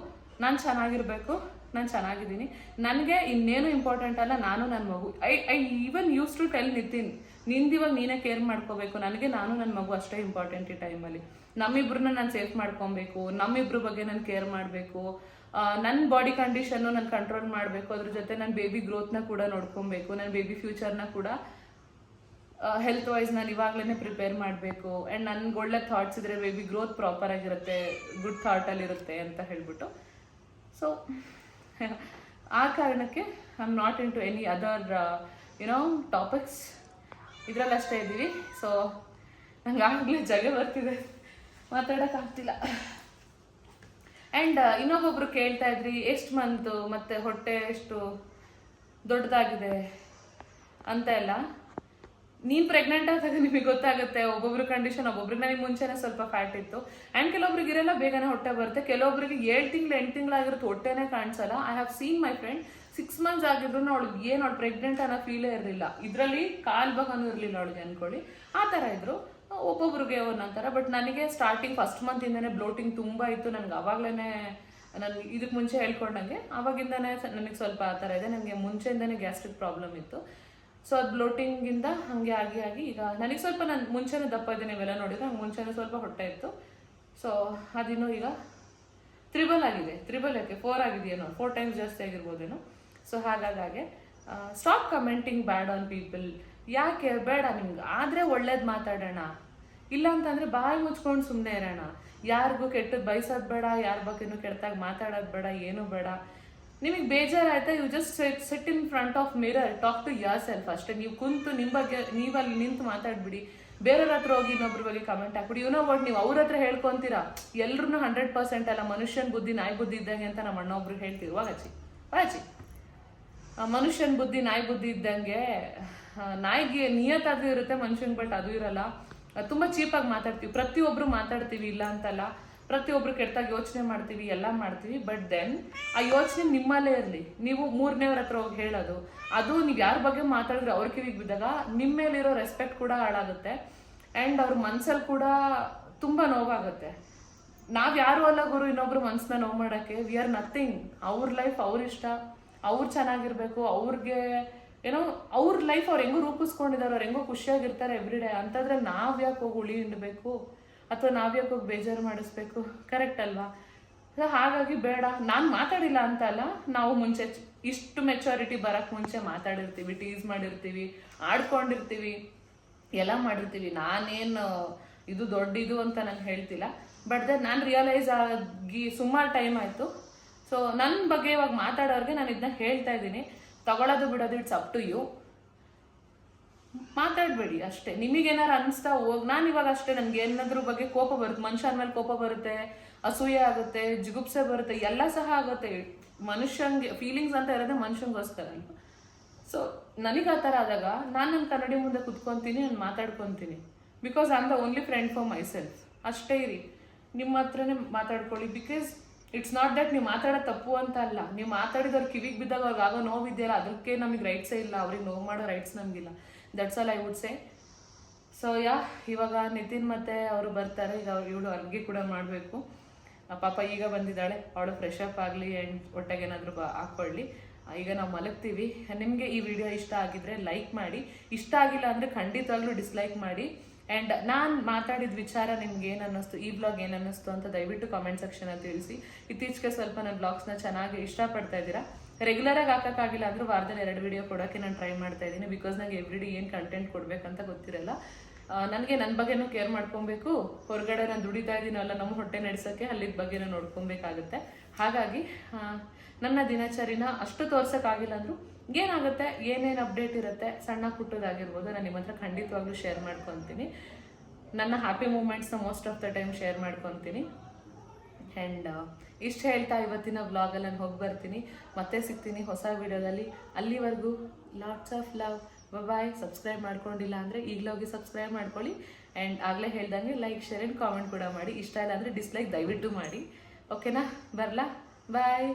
ನಾನು ಚೆನ್ನಾಗಿರಬೇಕು, ನಾನು ಚೆನ್ನಾಗಿದ್ದೀನಿ. ನನಗೆ ಇನ್ನೇನು ಇಂಪಾರ್ಟೆಂಟ್ ಅಲ್ಲ, ನಾನು ನನ್ನ ಮಗು. I even use to tell Nitin, ನಿಂದಿವಾಗ ನೀನೇ ಕೇರ್ ಮಾಡ್ಕೋಬೇಕು. ನನಗೆ ನಾನು ನನ್ನ ಮಗು ಅಷ್ಟೇ ಇಂಪಾರ್ಟೆಂಟ್ ಈ ಟೈಮಲ್ಲಿ. ನಮ್ಮಿಬ್ರನ್ನ ನಾನು ಸೇಫ್ ಮಾಡ್ಕೊಬೇಕು, ನಮ್ಮಿಬ್ರ ಬಗ್ಗೆ ನಾನು ಕೇರ್ ಮಾಡಬೇಕು, ನನ್ನ ಬಾಡಿ ಕಂಡೀಷನ್ನು ನಾನು ಕಂಟ್ರೋಲ್ ಮಾಡಬೇಕು, ಅದ್ರ ಜೊತೆ ನನ್ನ ಬೇಬಿ ಗ್ರೋತ್ನ ಕೂಡ ನೋಡ್ಕೊಬೇಕು, ನನ್ನ ಬೇಬಿ ಫ್ಯೂಚರ್ನ ಕೂಡ ಹೆಲ್ತ್ ವೈಸ್ ನಾನು ಇವಾಗಲೇ ಪ್ರಿಪೇರ್ ಮಾಡಬೇಕು. ಆ್ಯಂಡ್ ನನ್ಗೆ ಒಳ್ಳೆ ಥಾಟ್ಸ್ ಇದ್ದರೆ ಬೇಬಿ ಗ್ರೋತ್ ಪ್ರಾಪರ್ ಆಗಿರುತ್ತೆ, ಗುಡ್ ಥಾಟಲ್ಲಿರುತ್ತೆ ಅಂತ ಹೇಳ್ಬಿಟ್ಟು. ಸೊ ಆ ಕಾರಣಕ್ಕೆ I am not in to any other topics. ಇದರಲ್ಲಷ್ಟೇ ಇದ್ದೀವಿ. ಸೊ ನಂಗೆ ಆಗಲೇ ಜಗ ಬರ್ತಿದೆ, ಮಾತಾಡೋಕ್ಕಾಗ್ತಿಲ್ಲ. ಆ್ಯಂಡ್ ಇನ್ನೊಬ್ಬೊಬ್ರು ಕೇಳ್ತಾ ಇದ್ರಿ ಎಷ್ಟು ಮಂತು ಮತ್ತು ಹೊಟ್ಟೆ ಎಷ್ಟು ದೊಡ್ಡದಾಗಿದೆ ಅಂತ ಎಲ್ಲ. ನೀನ್ ಪ್ರೆಗ್ನೆಂಟ್ ಆದಾಗ ನಿಮಗೆ ಗೊತ್ತಾಗುತ್ತೆ ಒಬ್ಬೊಬ್ರು ಕಂಡೀಷನ್, ಒಬ್ಬೊಬ್ರಿಗೆ ನನಗೆ ಮುಂಚೆನೆ ಸ್ವಲ್ಪ ಫ್ಯಾಟ್ ಇತ್ತು ಅಂಡ್ ಕೆಲವೊಬ್ರಿಗೆ ಇರೆಲ್ಲ ಬೇಗನೆ ಹೊಟ್ಟೆ ಬರುತ್ತೆ, ಕೆಲವೊಬ್ರಿಗೆ 7 ತಿಂಗಳು 8 ತಿಂಗಳಾಗಿರುತ್ತೆ ಹೊಟ್ಟೆನೇ ಕಾಣಿಸಲ್ಲ. I have seen my friend 6 months ಆಗಿದ್ರು ಅವಳಿಗೆ ಏನು ಅವಳು ಪ್ರೆಗ್ನೆಂಟ್ ಅನ್ನೋ ಫೀಲೇ ಇರಲಿಲ್ಲ, ಇದರಲ್ಲಿ ಕಾಲ್ ಭಾಗನೂ ಇರಲಿಲ್ಲ ಅವಳಿಗೆ ಅನ್ಕೊಳ್ಳಿ, ಆ ಥರ ಇದ್ರು. ಒಬ್ಬೊಬ್ರಿಗೆ ಒಂದೊಂಥರ. ಬಟ್ ನನಗೆ ಸ್ಟಾರ್ಟಿಂಗ್ ಫಸ್ಟ್ ಮಂತಿಂದನೇ ಬ್ಲೋಟಿಂಗ್ ತುಂಬ ಇತ್ತು. ನನಗೆ ಅವಾಗಲೇ ನಾನು ಇದಕ್ಕೆ ಮುಂಚೆ ಹೇಳ್ಕೊಂಡಂಗೆ ಅವಾಗಿಂದನೇ ನನಗೆ ಸ್ವಲ್ಪ ಆ ಥರ ಇದೆ. ನನಗೆ ಮುಂಚೆಯಿಂದನೇ ಗ್ಯಾಸ್ಟ್ರಿಕ್ ಪ್ರಾಬ್ಲಮ್ ಇತ್ತು. ಸೊ ಅದು ಬ್ಲೋಟಿಂಗಿಂದ ಹಾಗೆ ಆಗಿ ಈಗ ನನಗೆ ಸ್ವಲ್ಪ ನಾನು ಮುಂಚೆನೇ ದಪ್ಪ ಇದ್ದೀನಿ, ಇವೆಲ್ಲ ನೋಡಿದ್ರೆ ನಂಗೆ ಮುಂಚೆನೇ ಸ್ವಲ್ಪ ಹೊಟ್ಟೆ ಇತ್ತು. ಸೊ ಅದಿನ್ನೂ ಈಗ 3 ಆಗಿದೆ, 3 ಯಾಕೆ 4 ಆಗಿದೆಯೇನೋ, 4 ಟೈಮ್ಸ್ ಜಾಸ್ತಿ ಆಗಿರ್ಬೋದೇನೋ. ಸೊ ಹಾಗಾಗಿ stop commenting bad on people. ಯಾಕೆ ಬೇಡ, ನಿಮ್ಗೆ ಆದರೆ ಒಳ್ಳೇದು ಮಾತಾಡೋಣ, ಇಲ್ಲ ಅಂತಂದರೆ ಬಾಯಿ ಮುಚ್ಕೊಂಡು ಸುಮ್ಮನೆ ಇರೋಣ. ಯಾರಿಗೂ ಕೆಟ್ಟದ್ದು ಬಯಸೋದು ಬೇಡ, ಯಾರ ಬಗ್ಗೆನೂ ಕೆಟ್ಟದಾಗಿ ಮಾತಾಡೋದು ಬೇಡ, ಏನೂ ಬೇಡ. ನಿಮಗೆ ಬೇಜಾರಾಯ್ತಾ, you just sit in front of mirror, talk to yourself ಅಷ್ಟೇ. ನೀವು ಕುಂತು ನಿಮ್ಮ ಬಗ್ಗೆ ನೀವಲ್ಲಿ ನಿಂತು ಮಾತಾಡ್ಬಿಡಿ. ಬೇರೆಯವ್ರ ಹತ್ರ ಹೋಗಿ ಇನ್ನೊಬ್ರ ಬಗ್ಗೆ ಕಮೆಂಟ್ ಹಾಕ್ಬಿಡಿ. ಇವನೋ ಒಟ್ಟು ನೀವು ಅವ್ರ ಹತ್ರ ಹೇಳ್ಕೊತೀರಾ, ಎಲ್ಲರೂ 100% ಅಲ್ಲ, ಮನುಷ್ಯನ ಬುದ್ಧಿ ನಾಯಿ ಬುದ್ಧಿ ಇದ್ದಂಗೆ ಅಂತ ನಮ್ಮ ಅಣ್ಣ ಒಬ್ರಿಗೆ ಹೇಳ್ತೀವಿ. ವಾಚಿ ಮನುಷ್ಯನ ಬುದ್ಧಿ ನಾಯಿ ಬುದ್ಧಿ ಇದ್ದಂಗೆ. ನಾಯಿಗೆ ನಿಯತ್ತಾದ್ರೂ ಇರುತ್ತೆ, ಮನುಷ್ಯನ್ ಬಟ್ ಅದು ಇರಲ್ಲ. ತುಂಬ ಚೀಪಾಗಿ ಮಾತಾಡ್ತೀವಿ, ಪ್ರತಿಯೊಬ್ರು ಮಾತಾಡ್ತೀವಿ, ಇಲ್ಲ ಅಂತಲ್ಲ, ಪ್ರತಿಯೊಬ್ರು ಕೆಟ್ಟದಾಗಿ ಯೋಚನೆ ಮಾಡ್ತೀವಿ, ಎಲ್ಲ ಮಾಡ್ತೀವಿ. ಬಟ್ ದೆನ್ ಆ ಯೋಚನೆ ನಿಮ್ಮಲ್ಲೇ ಇರಲಿ. ನೀವು 3ನೇವ್ರ ಹತ್ರ ಹೋಗಿ ಹೇಳೋದು, ಅದು ನೀವು ಯಾರ ಬಗ್ಗೆ ಮಾತಾಡಿದ್ರೆ ಅವ್ರ ಕಿವಿಗೆ ಬಿದ್ದಾಗ ನಿಮ್ಮ ಮೇಲಿರೋ ರೆಸ್ಪೆಕ್ಟ್ ಕೂಡ ಹಾಳಾಗುತ್ತೆ ಆ್ಯಂಡ್ ಅವ್ರ ಮನ್ಸಲ್ಲಿ ಕೂಡ ತುಂಬ ನೋವಾಗುತ್ತೆ. ನಾವು ಯಾರು ಅಲ್ಲ ಗುರು ಇನ್ನೊಬ್ರು ಮನ್ಸನ್ನ ನೋವು ಮಾಡೋಕ್ಕೆ. We are nothing. ಅವ್ರ ಲೈಫ್ ಅವ್ರ ಇಷ್ಟ, ಅವ್ರು ಚೆನ್ನಾಗಿರ್ಬೇಕು, ಅವ್ರಿಗೆ ಏನೋ ಅವ್ರ ಲೈಫ್ ಅವ್ರು ಹೆಂಗೋ ರೂಪಿಸ್ಕೊಂಡಿದ್ದಾರೆ, ಅವ್ರು ಹೆಂಗೋ ಖುಷಿಯಾಗಿರ್ತಾರೆ ಎವ್ರಿಡೇ. ಅಂಥದ್ರಲ್ಲಿ ನಾವು ಯಾಕೆ ಹೋಗಿ ಉಳಿ ಹಿಂಡಬೇಕು, ಅಥವಾ ನಾವು ಯಾಕೆ ಹೋಗಿ ಬೇಜಾರು ಮಾಡಿಸ್ಬೇಕು? ಕರೆಕ್ಟ್ ಅಲ್ವಾ? ಹಾಗಾಗಿ ಬೇಡ. ನಾನು ಮಾತಾಡಿಲ್ಲ ಅಂತ ಅಲ್ಲ, ನಾವು ಮುಂಚೆ ಇಷ್ಟು ಮೆಚುರಿಟಿ ಬರೋಕ್ಕೆ ಮುಂಚೆ ಮಾತಾಡಿರ್ತೀವಿ, ಟೀಸ್ ಮಾಡಿರ್ತೀವಿ, ಆಡ್ಕೊಂಡಿರ್ತೀವಿ, ಎಲ್ಲ ಮಾಡಿರ್ತೀವಿ. ನಾನೇನು ಇದು ದೊಡ್ಡದು ಅಂತ ನಾನು ಹೇಳ್ತಿಲ್ಲ. ಬಟ್ ದೆನ್ ನಾನು ರಿಯಲೈಸ್ ಆಗಿ ಸುಮಾರು ಟೈಮ್ ಆಯಿತು. ಸೊ ನನ್ನ ಬಗ್ಗೆ ಇವಾಗ ಮಾತಾಡೋರಿಗೆ ನಾನು ಇದನ್ನ ಹೇಳ್ತಾ ಇದ್ದೀನಿ. ತಗೊಳ್ಳೋದು ಬಿಡೋದು ಇಟ್ಸ್ ಅಪ್ ಟು ಯು. ಮಾತಾಡಬೇಡಿ ಅಷ್ಟೇ. ನಿಮಗೇನಾರು ಅನಿಸ್ತಾ ಹೋಗಿ, ನಾನು ಇವಾಗ ಅಷ್ಟೇ, ನನಗೆ ಏನಾದ್ರ ಬಗ್ಗೆ ಕೋಪ ಬರುತ್ತೆ, ಮನುಷ್ಯನ ಮೇಲೆ ಕೋಪ ಬರುತ್ತೆ, ಅಸೂಯೆ ಆಗುತ್ತೆ, ಜಿಗುಪ್ಸೆ ಬರುತ್ತೆ, ಎಲ್ಲ ಸಹ ಆಗುತ್ತೆ. ಮನುಷ್ಯಂಗೆ ಫೀಲಿಂಗ್ಸ್ ಅಂತ ಇರೋದೇ ಮನುಷ್ಯಂಗೋಸ್ಕರ ಅಲ್ವಾ? ಸೊ ನನಗೆ ಆ ಥರ ಆದಾಗ ನಾನು ನನ್ನ ಕನ್ನಡಿ ಮುಂದೆ ಕುತ್ಕೊತೀನಿ, ನಾನು ಮಾತಾಡ್ಕೊತೀನಿ. Because I am the only friend for myself. ಅಷ್ಟೇ ಇರಿ, ನಿಮ್ಮ ಹತ್ರನೇ ಮಾತಾಡ್ಕೊಳ್ಳಿ. ಬಿಕಾಸ್ ಇಟ್ಸ್ ನಾಟ್ ದಟ್ ನೀವು ಮಾತಾಡೋದು ತಪ್ಪು ಅಂತ ಅಲ್ಲ. ನೀವು ಮಾತಾಡಿದವ್ರು ಕಿವಿಗೆ ಬಿದ್ದಾಗ ಅವ್ರಿಗೆ ಆಗೋ ನೋವಿದೆಯಲ್ಲ, ಅದಕ್ಕೆ ನಮಗೆ ರೈಟ್ಸೇ ಇಲ್ಲ, ಅವ್ರಿಗೆ ನೋವು ಮಾಡೋ ರೈಟ್ಸ್ ನಮಗಿಲ್ಲ. That's all I would say. So ಇವಾಗ ನಿತಿನ್ ಮತ್ತೆ ಅವರು ಬರ್ತಾರೆ. ಈಗ ಇವಳು ಅಡುಗೆ ಕೂಡ ಮಾಡಬೇಕು. ಪಾಪ ಈಗ ಬಂದಿದ್ದಾಳೆ, ಅವಳು ಫ್ರೆಶ್ ಅಪ್ ಆಗಲಿ ಆ್ಯಂಡ್ ಹೊಟ್ಟೆಗೆ ಏನಾದರೂ ಹಾಕ್ಕೊಳ್ಳಿ. ಈಗ ನಾವು ಮಲಗ್ತೀವಿ. ನಿಮಗೆ ಈ ವಿಡಿಯೋ ಇಷ್ಟ ಆಗಿದ್ರೆ ಲೈಕ್ ಮಾಡಿ, ಇಷ್ಟ ಆಗಿಲ್ಲ ಅಂದರೆ ಖಂಡಿತವಾಗ್ಲೂ ಡಿಸ್ಲೈಕ್ ಮಾಡಿ. ಆ್ಯಂಡ್ ನಾನು ಮಾತಾಡಿದ ವಿಚಾರ ನಿಮ್ಗೆ ಏನು ಅನ್ನಿಸ್ತು, ಈ ಬ್ಲಾಗ್ ಏನು ಅನ್ನಿಸ್ತು ಅಂತ ದಯವಿಟ್ಟು ಕಾಮೆಂಟ್ ಸೆಕ್ಷನಲ್ಲಿ ತಿಳಿಸಿ. ಇತ್ತೀಚೆಗೆ ಸ್ವಲ್ಪ ನನ್ನ ಬ್ಲಾಗ್ಸ್ನ ಚೆನ್ನಾಗಿ ಇಷ್ಟಪಡ್ತಾ ಇದ್ದೀರಾ. ರೆಗ್ಯುಲರಾಗಿ ಹಾಕೋಕ್ಕಾಗಿಲ್ಲ ಅಂದರೂ ವಾರದಲ್ಲಿ 2 ವಿಡಿಯೋ ಕೊಡೋಕ್ಕೆ ನಾನು ಟ್ರೈ ಮಾಡ್ತಾ ಇದ್ದೀನಿ. ಬಿಕಾಸ್ ನನಗೆ ಎವ್ರಿಡೇ ಏನು ಕಂಟೆಂಟ್ ಕೊಡಬೇಕಂತ ಗೊತ್ತಿರಲ್ಲ. ನನಗೆ ನನ್ನ ಬಗ್ಗೆನೂ ಕೇರ್ ಮಾಡ್ಕೊಬೇಕು, ಹೊರಗಡೆ ನಾನು ದುಡಿತಾ ಇದ್ದೀನಲ್ಲ ನಮ್ಮ ಹೊಟ್ಟೆ ನಡೆಸೋಕ್ಕೆ, ಅಲ್ಲಿದ್ದ ಬಗ್ಗೆನೂ ನೋಡ್ಕೊಬೇಕಾಗುತ್ತೆ. ಹಾಗಾಗಿ ನನ್ನ ದಿನಚರಿನ ಅಷ್ಟು ತೋರ್ಸೋಕ್ಕಾಗಿಲ್ಲ ಅಂದರೂ ಏನಾಗುತ್ತೆ, ಏನೇನು ಅಪ್ಡೇಟ್ ಇರುತ್ತೆ, ಸಣ್ಣ ಪುಟ್ಟದಾಗಿರ್ಬೋದು, ನಾನು ನಿಮ್ಮ ಹತ್ರ ಖಂಡಿತವಾಗ್ಲೂ ಶೇರ್ ಮಾಡ್ಕೊತೀನಿ. ನನ್ನ ಹ್ಯಾಪಿ ಮೂಮೆಂಟ್ಸ್ನ most of the time share ಮಾಡ್ಕೊತೀನಿ. ಆ್ಯಂಡ್ ಇಷ್ಟು ಹೇಳ್ತಾ ಇವತ್ತಿನ ವ್ಲಾಗಲ್ಲಿ ನಾನು ಹೋಗಿ ಬರ್ತೀನಿ. ಮತ್ತೆ ಸಿಗ್ತೀನಿ ಹೊಸ ವಿಡಿಯೋದಲ್ಲಿ. ಅಲ್ಲಿವರೆಗೂ lots of love. Bye. Subscribe ಮಾಡ್ಕೊಂಡಿಲ್ಲ ಅಂದರೆ ಈಗಲೋಗಿ ಸಬ್ಸ್ಕ್ರೈಬ್ ಮಾಡ್ಕೊಳ್ಳಿ. ಆ್ಯಂಡ್ ಆಗಲೇ ಹೇಳ್ದಂಗೆ ಲೈಕ್, ಶೇರ್ ಆ್ಯಂಡ್ ಕಾಮೆಂಟ್ ಕೂಡ ಮಾಡಿ. ಇಷ್ಟ ಇಲ್ಲ ಅಂದರೆ ಡಿಸ್ಲೈಕ್ ದಯವಿಟ್ಟು ಮಾಡಿ. ಓಕೆನಾ? ಬರಲಾ? ಬಾಯ್.